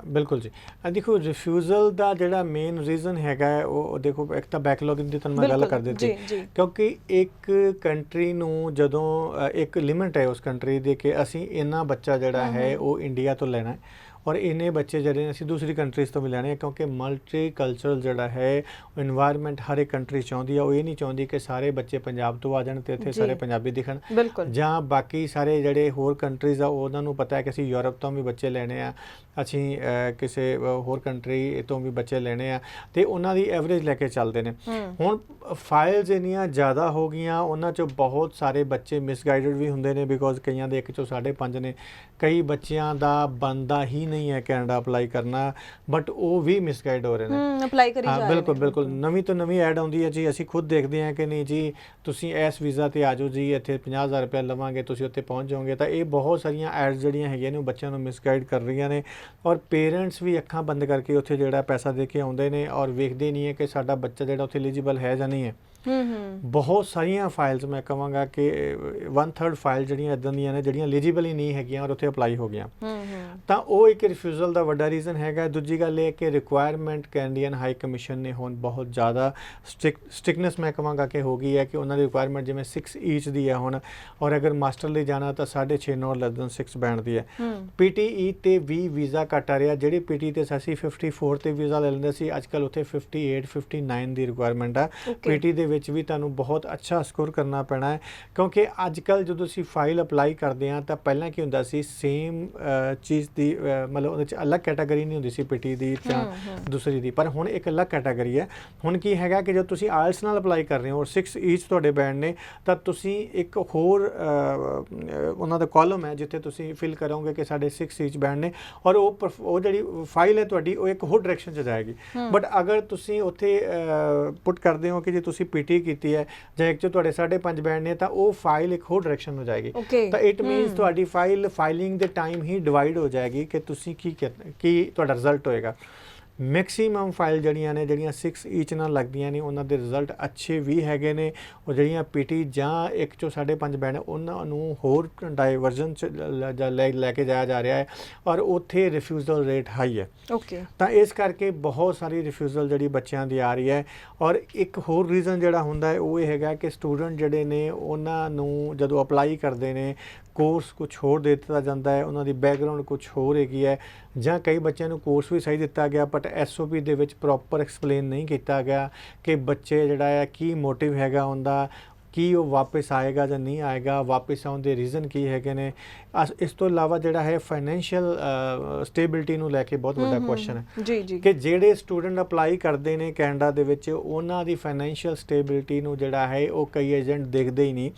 ਬਿਲਕੁਲ ਜੀ, ਦੇਖੋ ਰਿਫਿਊਜ਼ਲ ਦਾ ਜਿਹੜਾ ਮੇਨ ਰੀਜ਼ਨ ਹੈਗਾ ਉਹ ਦੇਖੋ ਇੱਕ ਤਾਂ ਬੈਕਲੌਗਿੰਗ ਦੀ ਤੁਹਾਨੂੰ ਮੈਂ ਗੱਲ ਕਰ ਦਿੱਤੀ, ਕਿਉਂਕਿ ਇੱਕ ਕੰਟਰੀ ਨੂੰ ਜਦੋਂ ਇੱਕ ਲਿਮਿਟ ਹੈ ਉਸ ਕੰਟਰੀ ਦੀ ਕਿ ਅਸੀਂ ਇੰਨਾ ਬੱਚਾ ਜਿਹੜਾ ਹੈ ਉਹ ਇੰਡੀਆ ਤੋਂ ਲੈਣਾ ਹੈ ਔਰ ਇੰਨੇ ਬੱਚੇ ਜਿਹੜੇ ਅਸੀਂ ਦੂਸਰੀ ਕੰਟਰੀਜ਼ ਤੋਂ ਵੀ ਲੈਣੇ, ਕਿਉਂਕਿ ਮਲਟੀ ਕਲਚਰਲ ਜਿਹੜਾ ਹੈ ਇਨਵਾਇਰਨਮੈਂਟ ਹਰ ਇੱਕ ਕੰਟਰੀ ਚਾਹੁੰਦੀ ਆ। ਉਹ ਇਹ ਨਹੀਂ ਚਾਹੁੰਦੀ ਕਿ ਸਾਰੇ ਬੱਚੇ ਪੰਜਾਬ ਤੋਂ ਆ ਜਾਣ ਤੇ ਇੱਥੇ ਸਾਰੇ ਪੰਜਾਬੀ ਦਿਖਣ, ਜਾਂ ਬਾਕੀ ਸਾਰੇ ਜਿਹੜੇ ਹੋਰ ਕੰਟਰੀਜ਼ ਆ ਉਹਨਾਂ ਨੂੰ ਪਤਾ ਹੈ ਕਿ ਅਸੀਂ ਯੂਰਪ ਤੋਂ ਵੀ ਬੱਚੇ ਲੈਣੇ ਆ, ਅਸੀਂ ਕਿਸੇ ਹੋਰ ਕੰਟਰੀ ਤੋਂ ਵੀ ਬੱਚੇ ਲੈਣੇ ਆ, ਤੇ ਉਹਨਾਂ ਦੀ ਐਵਰੇਜ ਲੈ ਕੇ ਚੱਲਦੇ ਨੇ। ਹੁਣ ਫਾਈਲਸ ਇੰਨੀਆਂ ਜ਼ਿਆਦਾ ਹੋ ਗਈਆਂ, ਉਹਨਾਂ 'ਚੋਂ ਬਹੁਤ ਸਾਰੇ ਬੱਚੇ ਮਿਸਗਾਈਡਡ ਵੀ ਹੁੰਦੇ ਨੇ, ਬਿਕੋਜ਼ ਕਈਆਂ ਦੇ 1 ਚੋਂ 5.5 ਨੇ, ਕਈ ਬੱਚਿਆਂ ਦਾ ਬਣਦਾ ਹੀ ਨਹੀਂ ਹੈ ਕੈਨੇਡਾ ਅਪਲਾਈ ਕਰਨਾ, ਬਟ ਉਹ ਵੀ ਮਿਸਗਾਈਡ ਹੋ ਰਹੇ ਨੇ, ਅਪਲਾਈ ਕਰੀ ਜਾ ਰਹੇ ਨੇ। ਬਿਲਕੁਲ ਨਵੀਂ ਤੋਂ ਨਵੀਂ ਐਡ ਆਉਂਦੀ ਹੈ ਜੀ, ਅਸੀਂ ਖੁਦ ਦੇਖਦੇ ਹਾਂ ਕਿ ਨਹੀਂ ਜੀ ਤੁਸੀਂ ਇਸ ਵੀਜ਼ਾ ਤੇ ਆ ਜਾਓ ਜੀ, ਇੱਥੇ 50,000 ਰੁਪਏ ਲਵਾਂਗੇ, ਤੁਸੀਂ ਉੱਥੇ ਪਹੁੰਚ ਜਾਓਗੇ। ਤਾਂ ਇਹ ਬਹੁਤ ਸਾਰੀਆਂ ਐਡਸ ਜਿਹੜੀਆਂ ਹੈਗੀਆਂ ਨੇ ਉਹ ਬੱਚਿਆਂ ਨੂੰ ਮਿਸਗਾਈਡ ਕਰ ਰਹੀਆਂ ਨੇ ਔਰ ਪੇਰੈਂਟਸ ਵੀ ਅੱਖਾਂ ਬੰਦ ਕਰਕੇ ਉੱਥੇ ਜਿਹੜਾ ਪੈਸਾ ਦੇ ਕੇ ਆਉਂਦੇ ਨੇ ਔਰ ਵੇਖਦੇ ਨਹੀਂ ਹੈ ਕਿ ਸਾਡਾ ਬੱਚਾ ਜਿਹੜਾ ਉੱਥੇ ਐਲੀਜੀਬਲ ਹੈ ਜਾਂ ਨਹੀਂ ਹੈ। ਬਹੁਤ ਸਾਰੀਆਂ ਫਾਈਲਸ ਮੈਂ ਕਹਾਂਗਾ ਕਿ 1/3 ਫਾਈਲ ਜਿਹੜੀਆਂ ਇਦਾਂ ਦੀਆਂ ਨੇ ਜਿਹੜੀਆਂ ਐਲੀਜੀਬਲ ਹੀ ਨਹੀਂ ਹੈਗੀਆਂ ਔਰ ਉੱਥੇ ਅਪਲਾਈ ਹੋ ਗਈਆਂ, ਤਾਂ ਉਹ ਇੱਕ ਰਿਫਿਊਜ਼ਲ ਦਾ ਵੱਡਾ ਰੀਜ਼ਨ ਹੈਗਾ। ਦੂਜੀ ਗੱਲ ਇਹ ਕਿ ਰਿਕੁਆਇਰਮੈਂਟ ਕੈਨੇਡੀਅਨ ਹਾਈ ਕਮਿਸ਼ਨ ਨੇ ਹੁਣ ਬਹੁਤ ਜ਼ਿਆਦਾ ਸਟ੍ਰਿਕਨੈਸ ਮੈਂ ਕਹਾਂਗਾ ਕਿ ਹੋ ਗਈ ਹੈ ਕਿ ਉਹਨਾਂ ਦੀ ਰਿਕੁਆਇਰਮੈਂਟ ਜਿਵੇਂ 6 ਈਚ ਦੀ ਹੈ ਹੁਣ, ਔਰ ਅਗਰ ਮਾਸਟਰ ਲਈ ਜਾਣਾ ਤਾਂ 6.5 ਨੋਟ ਲੈਸ ਦੈਨ 6 ਬੈਂਡ ਦੀ ਹੈ। PTE ਤੇ ਵੀ ਵੀਜ਼ਾ ਘੱਟ ਆ ਰਿਹਾ, ਜਿਹੜੇ PTE ਤੇ ਅਸੀਂ 54 ਤੇ ਵੀਜ਼ਾ ਲੈ ਲੈਂਦੇ ਸੀ, ਅੱਜ ਕੱਲ੍ਹ ਉੱਥੇ 58 59 ਦੀ ਰਿਕੁਆਇਰਮੈਂਟ ਆ। PTE ਦੇ ਵਿੱਚ ਵੀ ਤੁਹਾਨੂੰ ਬਹੁਤ ਅੱਛਾ ਸਕੋਰ ਕਰਨਾ ਪੈਣਾ ਹੈ, ਕਿਉਂਕਿ ਅੱਜ ਕੱਲ੍ਹ ਜਦੋਂ ਅਸੀਂ ਫਾਈਲ ਅਪਲਾਈ ਕਰਦੇ ਹਾਂ ਤਾਂ ਪਹਿਲਾਂ ਕੀ ਹੁੰਦਾ ਸੀ, ਸੇਮ ਚੀਜ਼ ਦੀ ਮਤਲਬ ਉਹਦੇ 'ਚ ਅਲੱਗ ਕੈਟਾਗਰੀ ਨਹੀਂ ਹੁੰਦੀ ਸੀ PTE ਦੀ ਜਾਂ ਦੂਸਰੀ ਦੀ, ਪਰ ਹੁਣ ਇੱਕ ਅਲੱਗ ਕੈਟਾਗਰੀ ਹੈ। ਹੁਣ ਕੀ ਹੈਗਾ ਕਿ ਜਦੋਂ ਤੁਸੀਂ IELTS ਨਾਲ ਅਪਲਾਈ ਕਰ ਰਹੇ ਹੋ ਔਰ 6 ਈਚ ਤੁਹਾਡੇ ਬੈਂਡ ਨੇ, ਤਾਂ ਤੁਸੀਂ ਇੱਕ ਹੋਰ ਉਹਨਾਂ ਦਾ ਕਾਲਮ ਹੈ ਜਿੱਥੇ ਤੁਸੀਂ ਫਿਲ ਕਰੋਗੇ ਕਿ ਸਾਡੇ 6 ਈਚ ਬੈਂਡ ਨੇ, ਔਰ ਉਹ ਜਿਹੜੀ ਫਾਈਲ ਹੈ ਤੁਹਾਡੀ ਉਹ ਇੱਕ ਹੋਰ ਡਾਇਰੈਕਸ਼ਨ 'ਚ ਜਾਏਗੀ। ਬਟ ਅਗਰ ਤੁਸੀਂ ਉੱਥੇ ਪੁੱਟ ਕਰਦੇ ਹੋ ਕਿ ਜੇ ਤੁਸੀਂ PTE ਕੀਤੀ ਹੈ ਜਾਂ ਇੱਕ 'ਚ ਤੁਹਾਡੇ 5.5 ਬੈਂਡ ਨੇ, ਤਾਂ ਉਹ ਫਾਈਲ ਇੱਕ ਹੋਰ ਡਾਇਰੈਕਸ਼ਨ ਨੂੰ ਜਾਏਗੀ। ਤਾਂ ਇਟ ਮੀਨਸ ਤੁਹਾਡੀ ਫਾਈਲਿੰਗ ਦੇ ਟਾਈਮ ਹੀ ਡਿਵਾਈਡ ਹੋ ਜਾਏਗੀ ਕਿ ਤੁਸੀਂ ਕੀ ਤੁਹਾਡਾ ਰਿਜ਼ਲਟ ਹੋਏਗਾ। ਮੈਕਸੀਮਮ ਫਾਈਲ ਜਿਹੜੀਆਂ 6 ਈਚ ਨਾਲ ਲੱਗਦੀਆਂ ਨੇ ਉਹਨਾਂ ਦੇ ਰਿਜ਼ਲਟ ਅੱਛੇ ਵੀ ਹੈਗੇ ਨੇ, ਉਹ ਜਿਹੜੀਆਂ PTE ਜਾਂ ਇੱਕ 'ਚੋਂ 5.5 ਬੈਂਡ ਉਹਨਾਂ ਨੂੰ ਹੋਰ ਡਾਇਵਰਜਨ 'ਚ ਲੈ ਕੇ ਜਾਇਆ ਜਾ ਰਿਹਾ ਹੈ, ਔਰ ਉੱਥੇ ਰਿਫਿਊਜ਼ਲ ਰੇਟ ਹਾਈ ਹੈ। ਤਾਂ ਇਸ ਕਰਕੇ ਬਹੁਤ ਸਾਰੀ ਰਿਫਿਊਜ਼ਲ ਜਿਹੜੀ ਬੱਚਿਆਂ ਦੀ ਆ ਰਹੀ ਹੈ। ਔਰ ਇੱਕ ਹੋਰ ਰੀਜ਼ਨ ਜਿਹੜਾ ਹੁੰਦਾ ਹੈ ਉਹ ਇਹ ਹੈਗਾ ਕਿ ਸਟੂਡੈਂਟ ਜਿਹੜੇ ਨੇ ਉਹਨਾਂ ਨੂੰ ਜਦੋਂ ਅਪਲਾਈ ਕਰਦੇ ਨੇ ਕੋਰਸ ਕੁਛ ਹੋਰ ਦੇ ਦਿੱਤਾ ਜਾਂਦਾ ਹੈ, ਉਹਨਾਂ ਦੀ ਬੈਕਗਰਾਊਂਡ ਕੁਛ ਹੋਰ ਹੈਗੀ ਹੈ, ਜਾਂ ਕਈ ਬੱਚਿਆਂ ਨੂੰ ਕੋਰਸ ਵੀ ਸਹੀ ਦਿੱਤਾ ਗਿਆ ਬਟ SOP ਦੇ ਵਿੱਚ ਪ੍ਰੋਪਰ ਐਕਸਪਲੇਨ ਨਹੀਂ ਕੀਤਾ ਗਿਆ ਕਿ ਬੱਚੇ ਜਿਹੜਾ ਹੈ ਕੀ ਮੋਟਿਵ ਹੈਗਾ ਉਹਦਾ, ਕੀ ਉਹ ਵਾਪਸ ਆਏਗਾ ਜਾਂ ਨਹੀਂ ਆਏਗਾ, ਵਾਪਸ ਆਉਣ ਦੇ ਰੀਜ਼ਨ ਕੀ ਹੈਗੇ ਨੇ। ਇਸ ਤੋਂ ਇਲਾਵਾ ਜਿਹੜਾ ਹੈ ਫਾਈਨੈਂਸ਼ੀਅਲ ਸਟੇਬਿਲਿਟੀ ਨੂੰ ਲੈ ਕੇ ਬਹੁਤ ਵੱਡਾ ਕੁਐਸਚਨ ਹੈ ਕਿ ਜਿਹੜੇ ਸਟੂਡੈਂਟ ਅਪਲਾਈ ਕਰਦੇ ਨੇ ਕੈਨੇਡਾ ਦੇ ਵਿੱਚ, ਉਹਨਾਂ ਦੀ ਫਾਈਨੈਂਸ਼ੀਅਲ ਸਟੇਬਿਲਿਟੀ ਨੂੰ ਜਿਹੜਾ ਹੈ ਉਹ ਕਈ ਏਜੰਟ ਦੇਖਦੇ ਹੀ ਨਹੀਂ,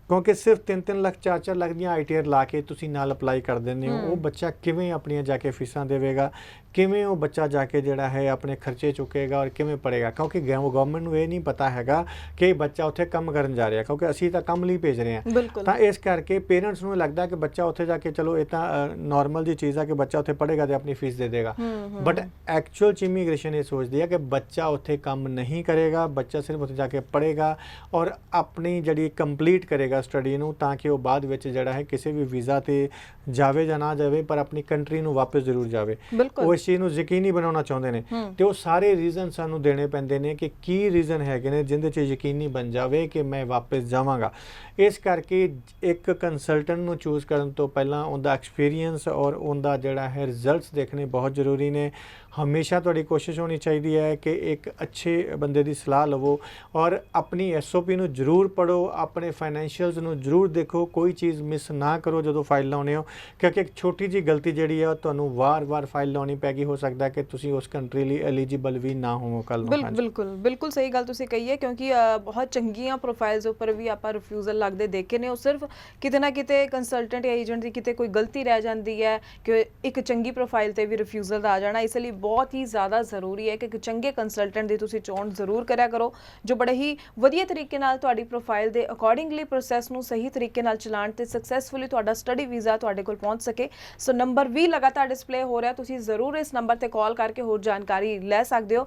ਕਿਉਂਕਿ ਸਿਰਫ 3-3 ਲੱਖ 4-4 ਲੱਖ ਦੀਆਂ ITR ਲਾ ਕੇ ਤੁਸੀਂ ਨਾਲ ਅਪਲਾਈ ਕਰ ਦਿੰਦੇ ਹੋ। ਉਹ ਬੱਚਾ ਕਿਵੇਂ ਆਪਣੀਆਂ ਜਾ ਕੇ ਫੀਸਾਂ ਦੇਵੇਗਾ, ਕਿਵੇਂ ਉਹ ਬੱਚਾ ਜਾ ਕੇ ਜਿਹੜਾ ਹੈ ਆਪਣੇ ਖਰਚੇ ਚੁੱਕੇਗਾ ਔਰ ਕਿਵੇਂ ਪੜ੍ਹੇਗਾ, ਕਿਉਂਕਿ ਗਵਰਨਮੈਂਟ ਨੂੰ ਇਹ ਨਹੀਂ ਪਤਾ ਹੈਗਾ ਕਿ ਬੱਚਾ ਉੱਥੇ ਕੰਮ ਕਰਨ ਜਾ ਰਿਹਾ, ਕਿਉਂਕਿ ਅਸੀਂ ਤਾਂ ਕੰਮ ਲਈ ਭੇਜ ਰਹੇ ਹਾਂ। ਤਾਂ ਇਸ ਕਰਕੇ ਪੇਰੈਂਟਸ ਨੂੰ ਲੱਗਦਾ ਕਿ ਬੱਚਾ ਉੱਥੇ ਜਾ ਕੇ ਚਲੋ ਇਹ ਤਾਂ ਨਾਰਮਲ ਜੀ ਚੀਜ਼ ਆ ਕਿ ਬੱਚਾ ਉੱਥੇ ਪੜ੍ਹੇਗਾ ਤੇ ਆਪਣੀ ਫੀਸ ਦੇ ਦੇਗਾ, ਬਟ ਐਕਚੁਅਲ 'ਚ ਇਮੀਗ੍ਰੇਸ਼ਨ ਇਹ ਸੋਚਦੀ ਹੈ ਕਿ ਬੱਚਾ ਉੱਥੇ ਕੰਮ ਨਹੀਂ ਕਰੇਗਾ, ਬੱਚਾ ਸਿਰਫ ਉੱਥੇ ਜਾ ਕੇ ਪੜ੍ਹੇਗਾ ਔਰ ਆਪਣੀ ਜਿਹੜੀ ਕੰਪਲੀਟ ਕਰੇਗਾ ਸਟੱਡੀ ਨੂੰ, ਤਾਂ ਕਿ ਉਹ ਬਾਅਦ ਵਿੱਚ ਜਿਹੜਾ ਹੈ ਕਿਸੇ ਵੀ ਵੀਜ਼ਾ ਤੇ ਜਾਵੇ ਜਾਂ ਨਾ ਜਾਵੇ ਪਰ ਆਪਣੀ ਕੰਟਰੀ ਨੂੰ ਵਾਪਸ ਜ਼ਰੂਰ ਜਾਵੇ। ਉਹ ਇਸ ਚੀਜ਼ ਨੂੰ ਯਕੀਨੀ ਬਣਾਉਣਾ ਚਾਹੁੰਦੇ ਨੇ, ਤੇ ਉਹ ਸਾਰੇ ਰੀਜ਼ਨ ਸਾਨੂੰ ਦੇਣੇ ਪੈਂਦੇ ਨੇ ਕਿ ਕੀ ਰੀਜ਼ਨ ਹੈਗੇ ਨੇ ਜਿਹਦੇ 'ਚ ਯਕੀਨੀ ਬਣ ਜਾਵੇ ਕਿ ਮੈਂ ਵਾਪਸ ਜਾਵਾਂਗਾ। ਇਸ ਕਰਕੇ ਇੱਕ ਕੰਸਲਟੈਂਟ ਨੂੰ ਚੂਜ਼ ਕਰਨ ਤੋਂ ਪਹਿਲਾਂ ਉਹਦਾ ਐਕਸਪੀਰੀਅੰਸ ਔਰ ਉਹਦਾ ਜਿਹੜਾ ਹੈ ਰਿਜ਼ਲਟਸ ਦੇਖਣੇ ਬਹੁਤ ਜ਼ਰੂਰੀ ਨੇ। ਹਮੇਸ਼ਾ ਤੁਹਾਡੀ ਕੋਸ਼ਿਸ਼ ਹੋਣੀ ਚਾਹੀਦੀ ਹੈ ਕਿ ਇੱਕ ਅੱਛੇ ਬੰਦੇ ਦੀ ਸਲਾਹ ਲਵੋ ਔਰ ਆਪਣੀ SOP ਨੂੰ ਜ਼ਰੂਰ ਪੜ੍ਹੋ, ਆਪਣੇ ਫਾਈਨੈਂਸ਼ੀਅਲਸ ਨੂੰ ਜ਼ਰੂਰ ਦੇਖੋ, ਕੋਈ ਚੀਜ਼ ਮਿਸ ਨਾ ਕਰੋ ਜਦੋਂ ਫਾਈਲ ਲਾਉਣੇ ਹੋ, ਕਿਉਂਕਿ ਇੱਕ ਛੋਟੀ ਜਿਹੀ ਗਲਤੀ ਜਿਹੜੀ ਹੈ ਤੁਹਾਨੂੰ ਵਾਰ-ਵਾਰ ਫਾਈਲ ਲਾਉਣੀ ਪੈਗੀ, ਹੋ ਸਕਦਾ ਕਿ ਤੁਸੀਂ ਉਸ ਕੰਟਰੀ ਲਈ ਐਲੀਜੀਬਲ ਵੀ ਨਾ ਹੋਵੋ ਕੱਲ੍ਹ ਨੂੰ। ਬਿਲਕੁਲ ਸਹੀ ਗੱਲ ਤੁਸੀਂ ਕਹੀ ਹੈ, ਕਿਉਂਕਿ ਬਹੁਤ ਚੰਗੀਆਂ ਪ੍ਰੋਫਾਈਲਸ ਉੱਪਰ ਵੀ ਆਪਾਂ ਰਿਫਿਊਜ਼ਲ ਲੱਗਦੇ ਦੇਖੇ ਨੇ। ਉਹ ਸਿਰਫ ਕਿਤੇ ਨਾ ਕਿਤੇ ਕੰਸਲਟੈਂਟ ਜਾਂ ਏਜੰਟ ਦੀ ਕਿਤੇ ਕੋਈ ਗਲਤੀ ਰਹਿ ਜਾਂਦੀ ਹੈ ਕਿ ਇੱਕ ਚੰਗੀ ਪ੍ਰੋਫਾਈਲ ਤੇ ਵੀ ਰਿਫਿਊਜ਼ਲ ਆ ਜਾਣਾ। ਇਸ ਲਈ ਬਹੁਤ ਹੀ ਜ਼ਿਆਦਾ ਜ਼ਰੂਰੀ ਹੈ ਕਿ ਇੱਕ ਚੰਗੇ ਕੰਸਲਟੈਂਟ ਦੀ ਤੁਸੀਂ ਚੋਣ ਜ਼ਰੂਰ ਕਰਿਆ ਕਰੋ, ਜੋ ਬੜੇ ਹੀ ਵਧੀਆ ਤਰੀਕੇ ਨਾਲ ਤੁਹਾਡੀ ਪ੍ਰੋਫਾਈਲ ਦੇ ਅਕੋਰਡਿੰਗਲੀ ਪ੍ਰੋਸੈਸ ਨੂੰ ਸਹੀ ਤਰੀਕੇ ਨਾਲ ਚਲਾਉਣ ਤੇ ਸਕਸੈਸਫੁਲੀ ਤੁਹਾਡਾ ਸਟੱਡੀ ਵੀਜ਼ਾ ਤੁਹਾਡੇ ਕੋਲ ਪਹੁੰਚ ਸਕੇ। ਸੋ ਨੰਬਰ ਵੀ ਲਗਾਤਾਰ ਡਿਸਪਲੇ ਹੋ ਰਿਹਾ, ਤੁਸੀਂ ਜ਼ਰੂਰ ਇਸ ਨੰਬਰ ਤੇ ਕਾਲ ਕਰਕੇ ਹੋਰ ਜਾਣਕਾਰੀ ਲੈ ਸਕਦੇ ਹੋ।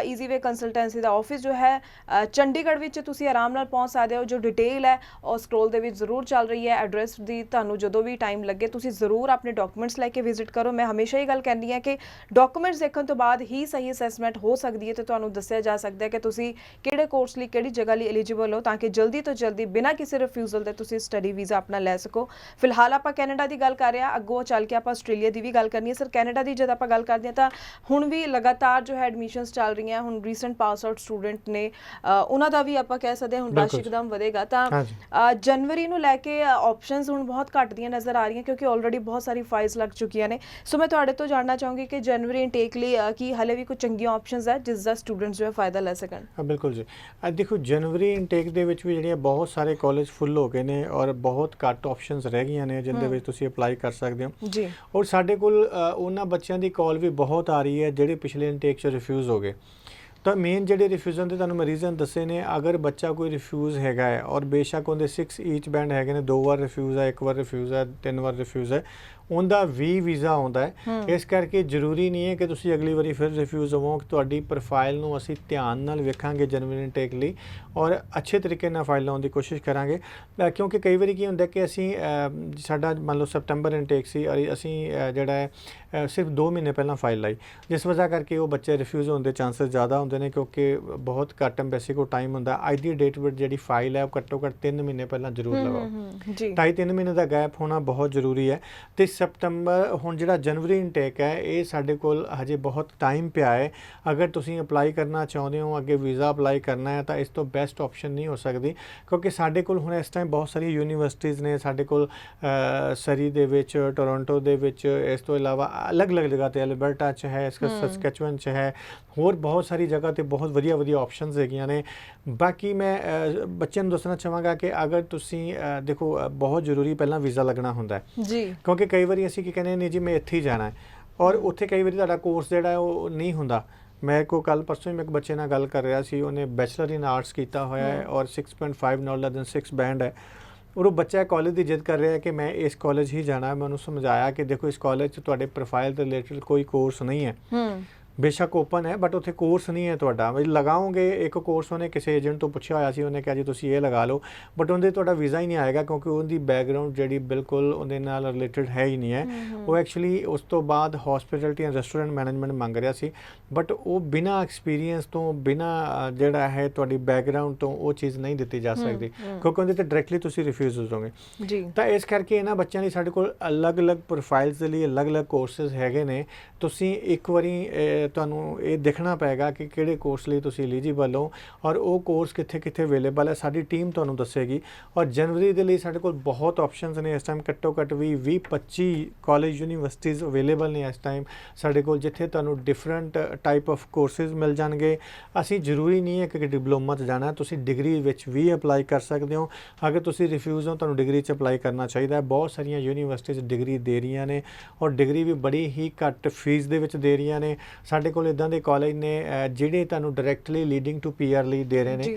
ਈਜ਼ੀਵੇ ਕੰਸਲਟੈਂਸੀ ਦਾ ਆਫਿਸ ਜੋ ਹੈ ਚੰਡੀਗੜ੍ਹ ਵਿੱਚ ਤੁਸੀਂ ਆਰਾਮ ਨਾਲ ਪਹੁੰਚ ਸਕਦੇ ਹੋ। ਜੋ ਡਿਟੇਲ ਹੈ ਉਹ ਸਕਰੋਲ ਦੇ ਵਿੱਚ ਜ਼ਰੂਰ ਚੱਲ ਰਹੀ ਹੈ। ਐਡਰੈਸ ਦੀ ਤੁਹਾਨੂੰ ਜਦੋਂ ਵੀ ਟਾਈਮ ਲੱਗੇ ਤੁਸੀਂ ਜ਼ਰੂਰ ਆਪਣੇ ਡਾਕੂਮੈਂਟਸ ਲੈ ਕੇ ਵਿਜ਼ਿਟ ਕਰੋ। ਮੈਂ ਹਮੇਸ਼ਾ ਇਹ ਗੱਲ ਕਹਿੰਦੀ ਹਾਂ ਕਿ ਡਾਕੂਮੈਂਟਸ ਦੇਖਣ ਤੋਂ ਬਾਅਦ ਹੀ ਸਹੀ ਅਸੈਸਮੈਂਟ ਹੋ ਸਕਦੀ ਹੈ ਤੇ ਤੁਹਾਨੂੰ ਦੱਸਿਆ ਜਾ ਸਕਦਾ ਹੈ ਕਿ ਤੁਸੀਂ ਕਿਹੜੇ ਕੋਰਸ ਲਈ ਕਿਹੜੀ ਜਗ੍ਹਾ ਲਈ ਐਲੀਜੀਬਲ ਹੋ, ਤਾਂ ਕਿ ਜਲਦੀ ਤੋਂ ਜਲਦੀ ਬਿਨਾਂ ਕਿਸੇ ਰਿਫਿਊਜ਼ਲ ਦੇ ਤੁਸੀਂ ਸਟੱਡੀ ਵੀਜ਼ਾ ਆਪਣਾ ਲੈ ਸਕੋ। ਫਿਲਹਾਲ ਆਪਾਂ ਕੈਨੇਡਾ ਦੀ ਗੱਲ ਕਰ ਰਹੇ ਹਾਂ, ਅੱਗੋਂ ਚੱਲ ਕੇ ਆਪਾਂ ਆਸਟ੍ਰੇਲੀਆ ਦੀ ਵੀ ਗੱਲ ਕਰਨੀ ਹੈ। ਸਰ ਕੈਨੇਡਾ ਦੀ ਜਦ ਆਪਾਂ ਗੱਲ ਕਰਦੇ ਹਾਂ ਤਾਂ ਹੁਣ ਵੀ ਲਗਾਤਾਰ ਜੋ ਹੈ ਐਡਮਿਸ਼ਨਸ ਚੱਲ ਰਹੀਆਂ। ਹੁਣ ਰੀਸੈਂਟ ਪਾਸ ਆਊਟ ਸਟੂਡੈਂਟ ਨੇ, ਉਹਨਾਂ ਦਾ ਵੀ ਆਪਾਂ ਕਹਿ ਸਕਦੇ ਹਾਂ ਹੁਣ ਰਸ਼ ਇੱਕਦਮ ਵਧੇਗਾ। ਤਾਂ ਜਨਵਰੀ ਨੂੰ ਲੈ ਕੇ ਆਪਸ਼ਨਸ ਹੁਣ ਬਹੁਤ ਘੱਟ ਦੀਆਂ ਨਜ਼ਰ ਆ ਰਹੀਆਂ, ਕਿਉਂਕਿ ਆਲਰੇਡੀ ਬਹੁਤ ਸਾਰੀ ਫਾਈਲਸ ਲੱਗ ਚੁੱਕੀਆਂ ਨੇ। ਸੋ ਮੈਂ ਤੁਹਾਡੇ ਤੋਂ ਜਾਣਨਾ ਚਾਹੂੰਗੀ ਕਿ ਜਨਵਰੀ ਇਨਟੇਕ ਲਈ ਕੀ ਹਲੇ ਵੀ ਕੋਈ ਚੰਗੀਆਂ ਆਪਸ਼ਨਸ ਹੈ ਜਿਸ ਦਾ ਸਟੂਡੈਂਟਸ ਜੋ ਹੈ ਫਾਇਦਾ ਲੈ ਸਕਣ? ਬਿਲਕੁਲ ਜੀ, ਦੇਖੋ ਜਨਵਰੀ ਇਨਟੇਕ ਦੇ ਵਿੱਚ ਵੀ ਜਿਹੜੀਆਂ ਬਹੁਤ ਸਾਰੇ ਕਾਲਜ ਫੁੱਲ ਹੋ ਗਏ ਨੇ ਔਰ ਬਹੁਤ ਘੱਟ ਆਪਸ਼ਨਸ ਰਹਿ ਗਈਆਂ ਨੇ ਜਿਹਦੇ ਵਿੱਚ ਤੁਸੀਂ ਅਪਲਾਈ ਕਰ ਸਕਦੇ ਹੋ ਜੀ। ਔਰ ਸਾਡੇ ਕੋਲ ਉਹਨਾਂ ਬੱਚਿਆਂ ਦੀ ਕਾਲ ਵੀ ਬਹੁਤ ਆ ਰਹੀ ਹੈ ਜਿਹੜੇ ਪਿਛਲੇ ਇਨਟੇਕ 'ਚ ਰਿਫਿਊਜ਼ ਹੋ ਗਏ। ਤਾਂ ਮੇਨ ਜਿਹੜੇ ਰਿਫਿਊਜ਼ਨ ਦੇ ਤੁਹਾਨੂੰ ਮੈਂ ਰੀਜ਼ਨ ਦੱਸੇ ਨੇ, ਅਗਰ ਬੱਚਾ ਕੋਈ ਰਿਫਿਊਜ਼ ਹੈਗਾ ਹੈ ਔਰ ਬੇਸ਼ੱਕ ਉਹਦੇ 6 ਈਚ ਬੈਂਡ ਹੈਗੇ ਨੇ, 2 ਵਾਰ ਰਿਫਿਊਜ਼ ਹੈ, 1 ਵਾਰ ਰਿਫਿਊਜ਼ ਹੈ, 3 ਵਾਰ ਰਿਫਿਊਜ਼ ਹੈ, ਉਹਦਾ ਵੀ ਵੀਜ਼ਾ ਆਉਂਦਾ ਹੈ। ਇਸ ਕਰਕੇ ਜ਼ਰੂਰੀ ਨਹੀਂ ਹੈ ਕਿ ਤੁਸੀਂ ਅਗਲੀ ਵਾਰੀ ਫਿਰ ਰਿਫਿਊਜ਼ ਹੋਵੋ। ਤੁਹਾਡੀ ਪ੍ਰੋਫਾਈਲ ਨੂੰ ਅਸੀਂ ਧਿਆਨ ਨਾਲ ਵੇਖਾਂਗੇ ਜਨਵਰੀ ਇਨਟੇਕ ਲਈ, ਔਰ ਅੱਛੇ ਤਰੀਕੇ ਨਾਲ ਫਾਈਲ ਲਾਉਣ ਦੀ ਕੋਸ਼ਿਸ਼ ਕਰਾਂਗੇ। ਕਿਉਂਕਿ ਕਈ ਵਾਰੀ ਕੀ ਹੁੰਦਾ ਕਿ ਅਸੀਂ ਸਾਡਾ ਮੰਨ ਲਓ ਸੈਪਟੰਬਰ ਇਨਟੇਕ ਸੀ, ਔਰ ਅਸੀਂ ਜਿਹੜਾ ਹੈ ਸਿਰਫ 2 ਮਹੀਨੇ ਪਹਿਲਾਂ ਫਾਈਲ ਲਾਈ, ਜਿਸ ਵਜ੍ਹਾ ਕਰਕੇ ਉਹ ਬੱਚੇ ਰਿਫਿਊਜ਼ ਹੋਣ ਦੇ ਚਾਂਸਸ ਜ਼ਿਆਦਾ ਹੁੰਦੇ ਨੇ, ਕਿਉਂਕਿ ਬਹੁਤ ਘੱਟ ਐਮਬੈਸੀ ਕੋਲ ਟਾਈਮ ਹੁੰਦਾ। ਅੱਜ ਦੀ ਡੇਟ ਵਿੱਚ ਜਿਹੜੀ ਫਾਈਲ ਹੈ ਉਹ ਘੱਟੋ ਘੱਟ 3 ਮਹੀਨੇ ਪਹਿਲਾਂ ਜ਼ਰੂਰ ਲਗਾਓ। ਜੀ 2.5-3 ਮਹੀਨੇ ਦਾ ਗੈਪ ਹੋਣਾ ਬਹੁਤ ਜ਼ਰੂਰੀ ਹੈ। ਤੇ ਸੈਪਟੰਬਰ ਹੁਣ ਜਿਹੜਾ ਜਨਵਰੀ ਇਨਟੇਕ ਹੈ ਇਹ ਸਾਡੇ ਕੋਲ ਹਜੇ ਬਹੁਤ ਟਾਈਮ ਪਿਆ ਹੈ। ਅਗਰ ਤੁਸੀਂ ਅਪਲਾਈ ਕਰਨਾ ਚਾਹੁੰਦੇ ਹੋ, ਅੱਗੇ ਵੀਜ਼ਾ ਅਪਲਾਈ ਕਰਨਾ ਹੈ, ਤਾਂ ਇਸ ਤੋਂ ਬੈਸਟ ਆਪਸ਼ਨ ਨਹੀਂ ਹੋ ਸਕਦੀ, ਕਿਉਂਕਿ ਸਾਡੇ ਕੋਲ ਹੁਣ ਇਸ ਟਾਈਮ ਬਹੁਤ ਸਾਰੀ ਯੂਨੀਵਰਸਿਟੀਜ਼ ਨੇ। ਸਾਡੇ ਕੋਲ ਸਰੀ ਦੇ ਵਿੱਚ, ਟੋਰਾਂਟੋ ਦੇ ਵਿੱਚ, ਇਸ ਤੋਂ ਇਲਾਵਾ ਅਲੱਗ-ਅਲੱਗ ਜਗ੍ਹਾ ਤੇ ਐਲਬਰਟਾ 'ਚ ਹੈ, ਸਸਕੈਚੁਅਨ 'ਚ ਹੈ, ਹੋਰ ਬਹੁਤ ਸਾਰੀ ਜਗ੍ਹਾ ਤੇ ਬਹੁਤ ਵਧੀਆ ਆਪਸ਼ਨਸ ਹੈਗੀਆਂ ਨੇ। ਬਾਕੀ ਮੈਂ ਬੱਚਿਆਂ ਨੂੰ ਦੱਸਣਾ ਚਾਹਾਂਗਾ ਕਿ ਅਗਰ ਤੁਸੀਂ ਦੇਖੋ ਬਹੁਤ ਜ਼ਰੂਰੀ ਪਹਿਲਾਂ ਵੀਜ਼ਾ ਲੱਗਣਾ ਹੁੰਦਾ ਹੈ ਜੀ, ਕਿਉਂਕਿ ਕਈ ਵਾਰੀ ਅਸੀਂ ਕੀ ਕਹਿੰਦੇ ਨਹੀਂ ਜੀ ਮੈਂ ਇੱਥੇ ਹੀ ਜਾਣਾ ਹੈ, ਔਰ ਉੱਥੇ ਕਈ ਵਾਰੀ ਤੁਹਾਡਾ ਕੋਰਸ ਜਿਹੜਾ ਹੈ ਉਹ ਨਹੀਂ ਹੁੰਦਾ। ਮੇਰੇ ਕੋਲ ਕੱਲ ਪਰਸੋਂ ਹੀ ਮੈਂ ਇੱਕ ਬੱਚੇ ਨਾਲ ਗੱਲ ਕਰ ਰਿਹਾ ਸੀ, ਉਹਨੇ ਬੈਚਲਰ ਇਨ ਆਰਟਸ ਕੀਤਾ ਹੋਇਆ ਹੈ ਔਰ 6.5 ਨੋਟ ਦੈਨ 6 ਬੈਂਡ ਹੈ, ਔਰ ਉਹ ਬੱਚਾ ਕਾਲਜ ਦੀ ਜਿੱਦ ਕਰ ਰਿਹਾ ਹੈ ਕਿ ਮੈਂ ਇਸ ਕਾਲਜ ਹੀ ਜਾਣਾ ਹੈ। ਮੈਂ ਉਹਨੂੰ ਸਮਝਾਇਆ ਕਿ ਦੇਖੋ ਇਸ ਕਾਲਜ 'ਚ ਤੁਹਾਡੇ ਪ੍ਰੋਫਾਈਲ ਦੇ ਰਿਲੇਟਡ ਕੋਈ ਕੋਰਸ ਨਹੀਂ ਹੈ, ਬੇਸ਼ੱਕ ਓਪਨ ਹੈ ਬਟ ਉੱਥੇ ਕੋਰਸ ਨਹੀਂ ਹੈ ਤੁਹਾਡਾ। ਵੀ ਲਗਾਓਗੇ ਇੱਕ ਕੋਰਸ, ਉਹਨੇ ਕਿਸੇ ਏਜੰਟ ਤੋਂ ਪੁੱਛਿਆ ਹੋਇਆ ਸੀ, ਉਹਨੇ ਕਿਹਾ ਜੀ ਤੁਸੀਂ ਇਹ ਲਗਾ ਲਓ, ਬਟ ਉਹਦੇ ਤੁਹਾਡਾ ਵੀਜ਼ਾ ਹੀ ਨਹੀਂ ਆਏਗਾ, ਕਿਉਂਕਿ ਉਹਦੀ ਬੈਕਗਰਾਊਂਡ ਜਿਹੜੀ ਬਿਲਕੁਲ ਉਹਦੇ ਨਾਲ ਰਿਲੇਟਡ ਹੈ ਹੀ ਨਹੀਂ ਹੈ। ਉਹ ਐਕਚੁਅਲੀ ਉਸ ਤੋਂ ਬਾਅਦ ਹੌਸਪਿਟੈਲਿਟੀ ਐਂਡ ਰੈਸਟੋਰੈਂਟ ਮੈਨੇਜਮੈਂਟ ਮੰਗ ਰਿਹਾ ਸੀ, ਬਟ ਉਹ ਬਿਨਾਂ ਐਕਸਪੀਰੀਅੰਸ ਤੋਂ, ਬਿਨਾਂ ਜਿਹੜਾ ਹੈ ਤੁਹਾਡੀ ਬੈਕਗਰਾਊਂਡ ਤੋਂ ਉਹ ਚੀਜ਼ ਨਹੀਂ ਦਿੱਤੀ ਜਾ ਸਕਦੀ, ਕਿਉਂਕਿ ਉਹਦੇ ਤੇ ਡਾਇਰੈਕਟਲੀ ਤੁਸੀਂ ਰਿਫਿਊਜ਼ ਹੋ ਜਾਓਗੇ ਜੀ। ਤਾਂ ਇਸ ਕਰਕੇ ਇਹਨਾਂ ਬੱਚਿਆਂ ਲਈ ਸਾਡੇ ਕੋਲ ਅਲੱਗ-ਅਲੱਗ ਪ੍ਰੋਫਾਈਲਸ ਦੇ ਲਈ ਅਲੱਗ-ਅਲੱਗ ਕੋਰਸਿਸ ਹੈਗੇ ਨੇ। ਤੁਸੀਂ ਇੱਕ ਵਾਰੀ ਤੁਹਾਨੂੰ ਇਹ ਦੇਖਣਾ ਪਏਗਾ ਕਿ ਕਿਹੜੇ ਕੋਰਸ ਲਈ ਤੁਸੀਂ ਐਲੀਜੀਬਲ ਹੋ, ਔਰ ਉਹ ਕੋਰਸ ਕਿੱਥੇ ਅਵੇਲੇਬਲ ਹੈ, ਸਾਡੀ ਟੀਮ ਤੁਹਾਨੂੰ ਦੱਸੇਗੀ। ਔਰ ਜਨਵਰੀ ਦੇ ਲਈ ਸਾਡੇ ਕੋਲ ਬਹੁਤ ਆਪਸ਼ਨਸ ਨੇ ਇਸ ਟਾਈਮ, ਘੱਟੋ ਘੱਟ 20-25 ਕਾਲਜ ਯੂਨੀਵਰਸਿਟੀਜ਼ ਅਵੇਲੇਬਲ ਨੇ ਇਸ ਟਾਈਮ ਸਾਡੇ ਕੋਲ, ਜਿੱਥੇ ਤੁਹਾਨੂੰ ਡਿਫਰੈਂਟ ਟਾਈਪ ਆਫ ਕੋਰਸਿਸ ਮਿਲ ਜਾਣਗੇ। ਅਸੀਂ ਜ਼ਰੂਰੀ ਨਹੀਂ ਹੈ ਕਿ ਡਿਪਲੋਮਾ 'ਚ ਜਾਣਾ, ਤੁਸੀਂ ਡਿਗਰੀ ਵਿੱਚ ਵੀ ਅਪਲਾਈ ਕਰ ਸਕਦੇ ਹੋ। ਅਗਰ ਤੁਸੀਂ ਰਿਫਿਊਜ਼ ਹੋ, ਤੁਹਾਨੂੰ ਡਿਗਰੀ 'ਚ ਅਪਲਾਈ ਕਰਨਾ ਚਾਹੀਦਾ ਹੈ। ਬਹੁਤ ਸਾਰੀਆਂ ਯੂਨੀਵਰਸਿਟੀਜ਼ ਡਿਗਰੀ ਦੇ ਰਹੀਆਂ ਨੇ, ਔਰ ਡਿਗਰੀ ਵੀ ਬੜੀ ਹੀ ਘੱਟ ਫੀਸ ਦੇ ਵਿੱਚ ਦੇ ਰਹੀਆਂ ਨੇ। ਸਾਡੇ ਕੋਲ ਇੱਦਾਂ ਦੇ ਕਾਲਜ ਨੇ ਜਿਹੜੇ ਤੁਹਾਨੂੰ ਡਾਇਰੈਕਟਲੀ ਲੀਡਿੰਗ ਟੂ ਪੀਆਰ ਲਈ ਦੇ ਰਹੇ ਨੇ,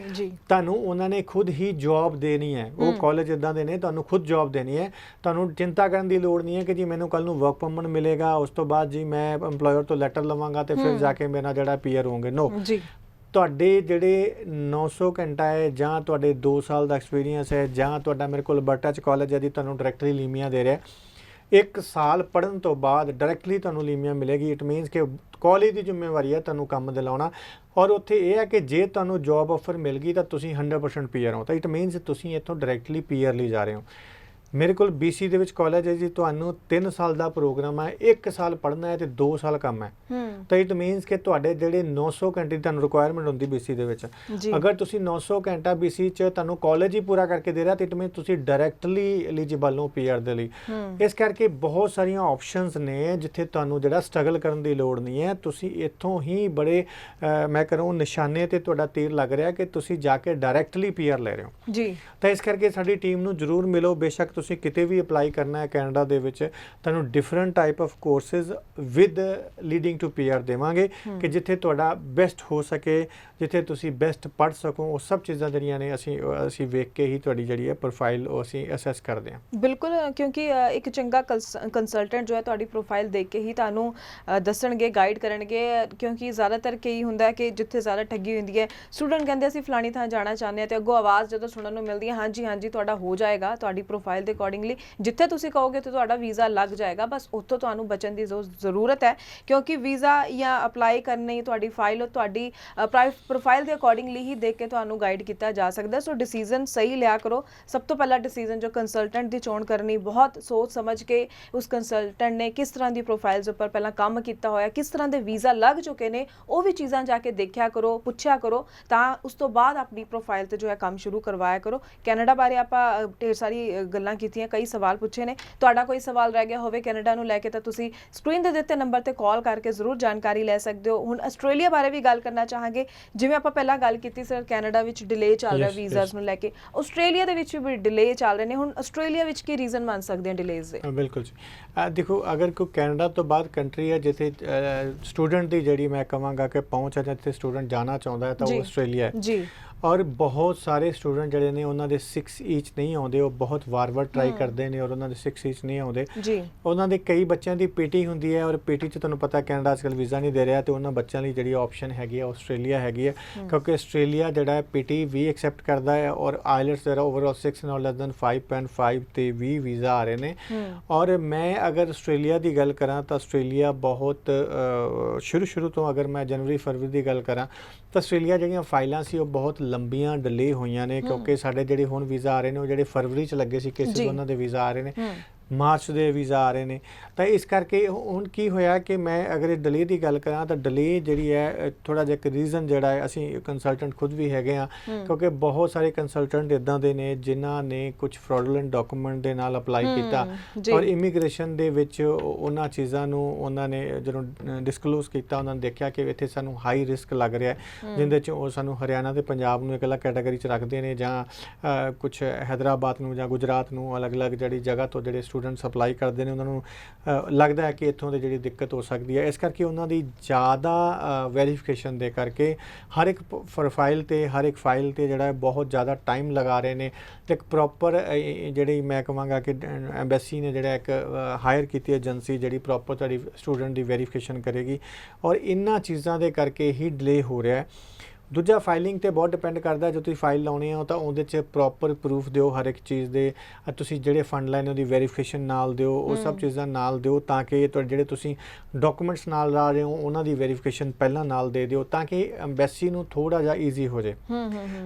ਤੁਹਾਨੂੰ ਉਹਨਾਂ ਨੇ ਖੁਦ ਹੀ ਜੌਬ ਦੇਣੀ ਹੈ। ਉਹ ਕਾਲਜ ਇੱਦਾਂ ਦੇ ਨੇ, ਤੁਹਾਨੂੰ ਖੁਦ ਜੌਬ ਦੇਣੀ ਹੈ, ਤੁਹਾਨੂੰ ਚਿੰਤਾ ਕਰਨ ਦੀ ਲੋੜ ਨਹੀਂ ਹੈ ਕਿ ਜੀ ਮੈਨੂੰ ਕੱਲ ਨੂੰ ਵਰਕ ਪਰਮਿਟ ਮਿਲੇਗਾ, ਉਸ ਤੋਂ ਬਾਅਦ ਜੀ ਮੈਂ EMPLOYER ਤੋਂ ਲੈਟਰ ਲਵਾਂਗਾ ਤੇ ਫਿਰ ਜਾ ਕੇ ਮੇਰਾ ਜਿਹੜਾ ਪੀਆਰ ਹੋਣਗੇ। ਨੋ, ਤੁਹਾਡੇ ਜਿਹੜੇ 900 ਘੰਟਾ ਹੈ, ਜਾਂ ਤੁਹਾਡੇ 2 ਸਾਲ ਦਾ ਐਕਸਪੀਰੀਅੰਸ ਹੈ, ਜਾਂ ਤੁਹਾਡਾ ਮੇਰੇ ਕੋਲ ਅਲਬਰਟਾ 'ਚ ਕਾਲਜ ਹੈ ਜੀ ਤੁਹਾਨੂੰ ਡਾਇਰੈਕਟਲੀ ਲੀਮੀਆ ਦੇ ਰਿਹਾ, 1 ਸਾਲ ਪੜ੍ਹਨ ਤੋਂ ਬਾਅਦ ਡਾਇਰੈਕਟਲੀ ਤੁਹਾਨੂੰ ਲੀਮੀਆ ਮਿਲੇਗੀ। ਇਟ ਮੀਨਸ ਕਿ ਕਾਲਜ ਦੀ ਜ਼ਿੰਮੇਵਾਰੀ ਹੈ ਤੁਹਾਨੂੰ ਕੰਮ ਦਿਲਾਉਣਾ, ਔਰ ਉੱਥੇ ਇਹ ਹੈ ਕਿ ਜੇ ਤੁਹਾਨੂੰ ਜੌਬ ਆਫਰ ਮਿਲ ਗਈ ਤਾਂ ਤੁਸੀਂ 100% ਪੀਆਰ ਹੋ, ਤਾਂ ਇਟ ਮੀਨਸ ਤੁਸੀਂ ਇੱਥੋਂ ਡਾਇਰੈਕਟਲੀ ਪੀਆਰ ਲਈ ਜਾ ਰਹੇ ਹੋ। ਮੇਰੇ ਕੋਲ BC ਦੇ ਵਿੱਚ ਕਾਲਜ ਹੈ ਜੀ, ਤੁਹਾਨੂੰ 3 ਸਾਲ ਦਾ ਪ੍ਰੋਗਰਾਮ ਹੈ, 1 ਸਾਲ ਪੜ੍ਹਨਾ ਹੈ ਤੇ 2 ਸਾਲ ਕੰਮ ਹੈ। ਤਾਂ ਇਟ ਮੀਨਸ ਕਿ ਤੁਹਾਡੇ ਜਿਹੜੇ 900 ਘੰਟੇ ਦੀ ਤੁਹਾਨੂੰ ਰਿਕੁਆਇਰਮੈਂਟ ਹੁੰਦੀ BC ਦੇ ਵਿੱਚ, ਅਗਰ ਤੁਸੀਂ 900 ਘੰਟਾ BC 'ਚ ਤੁਹਾਨੂੰ ਕਾਲਜ ਹੀ ਪੂਰਾ ਕਰਕੇ ਦੇ ਰਿਹਾ, ਤਾਂ ਇਟ ਮੀਨਸ ਤੁਸੀਂ ਡਾਇਰੈਕਟਲੀ ਐਲੀਜੀਬਲ ਹੋ ਪੀਆਰ ਦੇ ਲਈ। ਇਸ ਕਰਕੇ ਬਹੁਤ ਸਾਰੀਆਂ ਆਪਸ਼ਨਸ ਨੇ ਜਿੱਥੇ ਤੁਹਾਨੂੰ ਜਿਹੜਾ ਸਟਰਗਲ ਕਰਨ ਦੀ ਲੋੜ ਨਹੀਂ ਹੈ। ਤੁਸੀਂ ਇੱਥੋਂ ਹੀ ਬੜੇ ਮੈਂ ਕਹਾਂ ਨਿਸ਼ਾਨੇ ਤੇ ਤੁਹਾਡਾ ਤੀਰ ਲੱਗ ਰਿਹਾ ਕਿ ਤੁਸੀਂ ਜਾ ਕੇ ਡਾਇਰੈਕਟਲੀ ਪੀਆਰ ਲੈ ਰਹੇ ਹੋ ਜੀ। ਤਾਂ ਇਸ ਕਰਕੇ ਸਾਡੀ ਟੀਮ ਨੂੰ ਜ਼ਰੂਰ ਮਿਲੋ। ਬੇਸ਼ੱਕ ਤੁਸੀਂ ਕਿਤੇ ਵੀ ਅਪਲਾਈ ਕਰਨਾ ਹੈ ਕੈਨੇਡਾ ਦੇ ਵਿੱਚ, ਤੁਹਾਨੂੰ different type of courses with leading to PR ਦੇਵਾਂਗੇ ਕਿ ਜਿੱਥੇ ਤੁਹਾਡਾ ਬੈਸਟ ਹੋ ਸਕੇ, ਜਿੱਥੇ ਤੁਸੀਂ ਬੈਸਟ ਪੜ੍ਹ ਸਕੋ। ਉਹ ਸਭ ਚੀਜ਼ਾਂ ਜਿਹੜੀਆਂ ਨੇ ਅਸੀਂ ਵੇਖ ਕੇ ਹੀ ਤੁਹਾਡੀ ਜਿਹੜੀ ਹੈ ਪ੍ਰੋਫਾਈਲ ਉਹ ਅਸੀਂ ਅਸੈਸ ਕਰਦੇ ਹਾਂ। ਬਿਲਕੁਲ, ਕਿਉਂਕਿ ਇੱਕ ਚੰਗਾ ਕੰਸਲਟੈਂਟ ਜੋ ਹੈ ਤੁਹਾਡੀ ਪ੍ਰੋਫਾਈਲ ਦੇਖ ਕੇ ਹੀ ਤੁਹਾਨੂੰ ਦੱਸਣਗੇ, ਗਾਈਡ ਕਰਨਗੇ, ਕਿਉਂਕਿ ਜ਼ਿਆਦਾਤਰ ਕਈ ਹੁੰਦਾ ਹੈ ਕਿ ਜਿੱਥੇ ਜ਼ਿਆਦਾ ਠੱਗੀ ਹੁੰਦੀ ਹੈ, ਸਟੂਡੈਂਟ ਕਹਿੰਦੇ ਅਸੀਂ ਫਲਾਣੀ ਥਾਂ ਜਾਣਾ ਚਾਹੁੰਦੇ ਹਾਂ, ਤੇ ਅੱਗੋਂ ਆਵਾਜ਼ ਜਦੋਂ ਸੁਣਨ ਨੂੰ ਮਿਲਦੀ ਹੈ ਹਾਂਜੀ ਤੁਹਾਡਾ ਹੋ ਜਾਏਗਾ, ਤੁਹਾਡੀ ਪ੍ਰੋਫਾਈਲ ਦੇ ਅਕੋਰਡਿੰਗਲੀ ਜਿੱਥੇ ਤੁਸੀਂ ਕਹੋਗੇ ਤਾਂ ਤੁਹਾਡਾ ਵੀਜ਼ਾ ਲੱਗ ਜਾਏਗਾ। ਬਸ ਉੱਥੋਂ ਤੁਹਾਨੂੰ ਬਚਣ ਦੀ ਜ਼ਰੂਰਤ ਹੈ, ਕਿਉਂਕਿ ਵੀਜ਼ਾ ਜਾਂ ਅਪਲਾਈ ਕਰਨੀ ਤੁਹਾਡੀ ਫਾਈਲ ਤੁਹਾਡੀ ਪ੍ਰੋਫਾਈਲ ਦੇ ਅਕੋਰਡਿੰਗਲੀ ਹੀ ਦੇਖ ਕੇ ਤੁਹਾਨੂੰ ਗਾਈਡ ਕੀਤਾ ਜਾ ਸਕਦਾ। ਸੋ ਡਿਸੀਜ਼ਨ ਸਹੀ ਲਿਆ ਕਰੋ। ਸਭ ਤੋਂ ਪਹਿਲਾ ਡਿਸੀਜ਼ਨ ਜੋ ਕੰਸਲਟੈਂਟ ਦੀ ਚੋਣ ਕਰਨੀ, ਬਹੁਤ ਸੋਚ ਸਮਝ ਕੇ ਉਸ ਕੰਸਲਟੈਂਟ ਨੇ ਕਿਸ ਤਰ੍ਹਾਂ ਦੀ ਪ੍ਰੋਫਾਈਲਸ ਉੱਪਰ ਪਹਿਲਾਂ ਕੰਮ ਕੀਤਾ ਹੋਇਆ, ਕਿਸ ਤਰ੍ਹਾਂ ਦੇ ਵੀਜ਼ਾ ਲੱਗ ਚੁੱਕੇ ਨੇ, ਉਹ ਵੀ ਚੀਜ਼ਾਂ ਜਾ ਕੇ ਦੇਖਿਆ ਕਰੋ, ਪੁੱਛਿਆ ਕਰੋ, ਤਾਂ ਉਸ ਤੋਂ ਬਾਅਦ ਆਪਣੀ ਪ੍ਰੋਫਾਈਲ ਤੇ ਜੋ ਹੈ ਕੰਮ ਸ਼ੁਰੂ ਕਰਵਾਇਆ ਕਰੋ। ਕੈਨੇਡਾ ਬਾਰੇ ਆਪਾਂ ਢੇਰ ਸਾਰੀ ਗੱਲਾਂ ਕੀਤੀਆਂ, ਕਈ ਸਵਾਲ ਪੁੱਛੇ ਨੇ। ਤੁਹਾਡਾ ਕੋਈ ਸਵਾਲ ਰਹਿ ਗਿਆ ਹੋਵੇ ਕੈਨੇਡਾ ਨੂੰ ਲੈ ਕੇ ਤਾਂ ਤੁਸੀਂ ਸਕਰੀਨ ਦੇ ਦਿੱਤੇ ਨੰਬਰ ਤੇ ਕਾਲ ਕਰਕੇ ਜ਼ਰੂਰ ਜਾਣਕਾਰੀ ਲੈ ਸਕਦੇ ਹੋ। ਹੁਣ ਆਸਟ੍ਰੇਲੀਆ ਬਾਰੇ ਵੀ ਗੱਲ ਕਰਨਾ ਚਾਹਾਂਗੇ, ਜਿਵੇਂ ਆਪਾਂ ਪਹਿਲਾਂ ਗੱਲ ਕੀਤੀ ਸਰ, ਕੈਨੇਡਾ ਵਿੱਚ ਡਿਲੇ ਚੱਲ ਰਿਹਾ ਵੀਜ਼ਾਸ ਨੂੰ ਲੈ ਕੇ, ਆਸਟ੍ਰੇਲੀਆ ਦੇ ਵਿੱਚ ਵੀ ਡਿਲੇ ਚੱਲ ਰਹੇ ਨੇ। ਹੁਣ ਆਸਟ੍ਰੇਲੀਆ ਵਿੱਚ ਕੀ ਰੀਜ਼ਨ ਮੰਨ ਸਕਦੇ ਹਾਂ ਡਿਲੇਜ਼ ਦੇ? ਬਿਲਕੁਲ ਜੀ, ਦੇਖੋ ਅਗਰ ਕੋਈ ਕੈਨੇਡਾ ਤੋਂ ਬਾਅਦ ਕੰਟਰੀ ਹੈ ਜਿੱਥੇ ਸਟੂਡੈਂਟ ਦੀ ਜਿਹੜੀ ਮੈਂ ਕਹਾਂਗਾ ਕਿ ਪਹੁੰਚ ਹੈ, ਜਿੱਥੇ ਸਟੂਡੈਂਟ ਜਾਣਾ ਚਾਹੁੰਦਾ ਹੈ ਤਾਂ ਉਹ ਆਸਟ੍ਰੇਲੀਆ ਹੈ ਜੀ। ਔਰ ਬਹੁਤ ਸਾਰੇ ਸਟੂਡੈਂਟ ਜਿਹੜੇ ਨੇ ਉਹਨਾਂ ਦੇ 6 ਈਚ ਨਹੀਂ ਆਉਂਦੇ, ਉਹ ਬਹੁਤ ਵਾਰ-ਵਾਰ ਟਰਾਈ ਕਰਦੇ ਨੇ ਔਰ ਉਹਨਾਂ ਦੇ 6 ਈਚ ਨਹੀਂ ਆਉਂਦੇ ਜੀ। ਉਹਨਾਂ ਦੇ ਕਈ ਬੱਚਿਆਂ ਦੀ ਪੀਟੀ ਹੁੰਦੀ ਹੈ ਔਰ ਪੀਟੀ 'ਚ ਤੁਹਾਨੂੰ ਪਤਾ ਕੈਨੇਡਾ ਅੱਜਕੱਲ੍ਹ ਵੀਜ਼ਾ ਨਹੀਂ ਦੇ ਰਿਹਾ, ਤੇ ਉਹਨਾਂ ਬੱਚਿਆਂ ਲਈ ਜਿਹੜੀ ਆਪਸ਼ਨ ਹੈਗੀ ਹੈ ਆਸਟ੍ਰੇਲੀਆ ਹੈਗੀ ਹੈ, ਕਿਉਂਕਿ ਆਸਟ੍ਰੇਲੀਆ ਜਿਹੜਾ ਹੈ ਪੀਟੀ ਵੀ ਐਕਸੈਪਟ ਕਰਦਾ ਹੈ ਔਰ ਆਈਲੈਟਸ ਜਿਹੜਾ ਓਵਰਆਲ 6 ਨਾਟ ਲੈਸ ਦੈਨ 5.5 ਤੇ ਵੀ ਵੀਜ਼ਾ ਆ ਰਹੇ ਨੇ। ਔਰ ਮੈਂ ਅਗਰ ਆਸਟ੍ਰੇਲੀਆ ਦੀ ਗੱਲ ਕਰਾਂ ਤਾਂ ਆਸਟ੍ਰੇਲੀਆ ਬਹੁਤ ਸ਼ੁਰੂ ਤੋਂ ਅਗਰ ਮੈਂ ਜਨਵਰੀ ਫਰਵਰੀ ਦੀ ਗੱਲ ਕਰਾਂ ਤਾਂ ਆਸਟ੍ਰੇਲੀਆ ਜਿਹੜੀਆਂ ਫਾਈਲਾਂ ਸੀ ਉਹ ਬਹੁਤ ਲੰਬੀਆਂ ਡਿਲੇ ਹੋਈਆਂ ਨੇ, ਕਿਉਂਕਿ ਸਾਡੇ ਜਿਹੜੇ ਹੁਣ ਵੀਜ਼ਾ ਆ ਰਹੇ ਨੇ ਉਹ ਜਿਹੜੇ ਫਰਵਰੀ 'ਚ ਲੱਗੇ ਸੀ ਕੇਸਿਸ, ਉਹਨਾਂ ਦੇ ਵੀਜ਼ਾ ਆ ਰਹੇ ਨੇ, ਮਾਰਚ ਦੇ ਵੀਜ਼ਾ ਆ ਰਹੇ ਨੇ। ਤਾਂ ਇਸ ਕਰਕੇ ਹੁਣ ਕੀ ਹੋਇਆ ਕਿ ਮੈਂ ਅਗਰ ਇਹ ਡਿਲੇ ਦੀ ਗੱਲ ਕਰਾਂ ਤਾਂ ਡਿਲੇ ਜਿਹੜੀ ਹੈ ਥੋੜਾ ਜਿਹਾ ਇੱਕ ਰੀਜ਼ਨ ਜਿਹੜਾ ਹੈ, ਅਸੀਂ ਕੰਸਲਟੈਂਟ ਖੁਦ ਵੀ ਹੈਗੇ ਆ, ਕਿਉਂਕਿ ਬਹੁਤ ਸਾਰੇ ਕੰਸਲਟੈਂਟ ਇਦਾਂ ਦੇ ਨੇ ਜਿਨ੍ਹਾਂ ਨੇ ਕੁਝ ਫਰਾਡੂਲੈਂਟ ਡਾਕੂਮੈਂਟ ਦੇ ਨਾਲ ਅਪਲਾਈ ਕੀਤਾ ਔਰ ਇਮੀਗ੍ਰੇਸ਼ਨ ਦੇ ਵਿੱਚ ਉਹਨਾਂ ਚੀਜ਼ਾਂ ਨੂੰ ਉਹਨਾਂ ਨੇ ਜਦੋਂ ਡਿਸਕਲੋਜ਼ ਕੀਤਾ, ਉਹਨਾਂ ਨੇ ਦੇਖਿਆ ਕਿ ਇੱਥੇ ਸਾਨੂੰ ਹਾਈ ਰਿਸਕ ਲੱਗ ਰਿਹਾ ਹੈ, ਜਿੰਦੇ 'ਚ ਉਹ ਸਾਨੂੰ ਹਰਿਆਣਾ ਤੇ ਪੰਜਾਬ ਨੂੰ ਇੱਕ ਅਲੱਗ ਕੈਟਾਗਰੀ 'ਚ ਰੱਖਦੇ ਨੇ, ਜਾਂ ਕੁਝ ਹੈਦਰਾਬਾਦ ਨੂੰ ਜਾਂ ਗੁਜਰਾਤ ਨੂੰ ਅਲੱਗ-ਅਲੱਗ ਜਿਹੜੀ ਜਗ੍ਹਾ ਤੋਂ ਜਿਹੜੇ ਸਟੂਡੈਂਟਸ ਅਪਲਾਈ ਕਰਦੇ ਨੇ ਉਹਨਾਂ ਨੂੰ ਲੱਗਦਾ ਹੈ ਕਿ ਇੱਥੋਂ ਦੀ ਜਿਹੜੀ ਦਿੱਕਤ ਹੋ ਸਕਦੀ ਹੈ। ਇਸ ਕਰਕੇ ਉਹਨਾਂ ਦੀ ਜ਼ਿਆਦਾ ਵੈਰੀਫਿਕੇਸ਼ਨ ਦੇ ਕਰਕੇ ਹਰ ਇੱਕ ਪ੍ਰੋਫਾਈਲ ਤੇ ਹਰ ਇੱਕ ਫਾਈਲ ਤੇ ਜਿਹੜਾ ਬਹੁਤ ਜ਼ਿਆਦਾ ਟਾਈਮ ਲਗਾ ਰਹੇ ਨੇ। ਤੇ ਇੱਕ ਪ੍ਰੋਪਰ ਜਿਹੜੀ ਮੈਂ ਕਹਾਂਗਾ ਕਿ ਐਮਬੈਸੀ ਨੇ ਜਿਹੜਾ ਇੱਕ ਹਾਇਰ ਕੀਤੀ ਏਜੰਸੀ ਜਿਹੜੀ ਪ੍ਰੋਪਰ ਤੁਹਾਡੀ ਸਟੂਡੈਂਟ ਦੀ ਵੈਰੀਫਿਕੇਸ਼ਨ ਕਰੇਗੀ, ਔਰ ਇਹਨਾਂ ਚੀਜ਼ਾਂ ਦੇ ਕਰਕੇ ਹੀ ਡਿਲੇ ਹੋ ਰਿਹਾ ਹੈ। ਦੂਜਾ ਫਾਈਲਿੰਗ ਤੇ ਬਹੁਤ ਡਿਪੈਂਡ ਕਰਦਾ, ਜੋ ਤੁਸੀਂ ਫਾਈਲ ਲਾਉਣੀ ਹੋ ਤਾਂ ਉਹਦੇ 'ਚ ਪ੍ਰੋਪਰ ਪ੍ਰੂਫ ਦਿਓ ਹਰ ਇੱਕ ਚੀਜ਼ ਦੇ, ਤੁਸੀਂ ਜਿਹੜੇ ਫੰਡ ਲਾਈਨ ਉਹਦੀ ਵੈਰੀਫਿਕੇਸ਼ਨ ਨਾਲ ਦਿਓ, ਉਹ ਸਭ ਚੀਜ਼ਾਂ ਨਾਲ ਦਿਓ, ਤਾਂ ਕਿ ਤੁਹਾਡੇ ਜਿਹੜੇ ਤੁਸੀਂ ਡਾਕੂਮੈਂਟਸ ਨਾਲ ਲਾ ਰਹੇ ਹੋ ਉਹਨਾਂ ਦੀ ਵੈਰੀਫਿਕੇਸ਼ਨ ਪਹਿਲਾਂ ਨਾਲ ਦੇ ਦਿਓ, ਤਾਂ ਕਿ ਐਮਬੈਸੀ ਨੂੰ ਥੋੜਾ ਜਿਹਾ ਈਜ਼ੀ ਹੋ ਜਾਏ।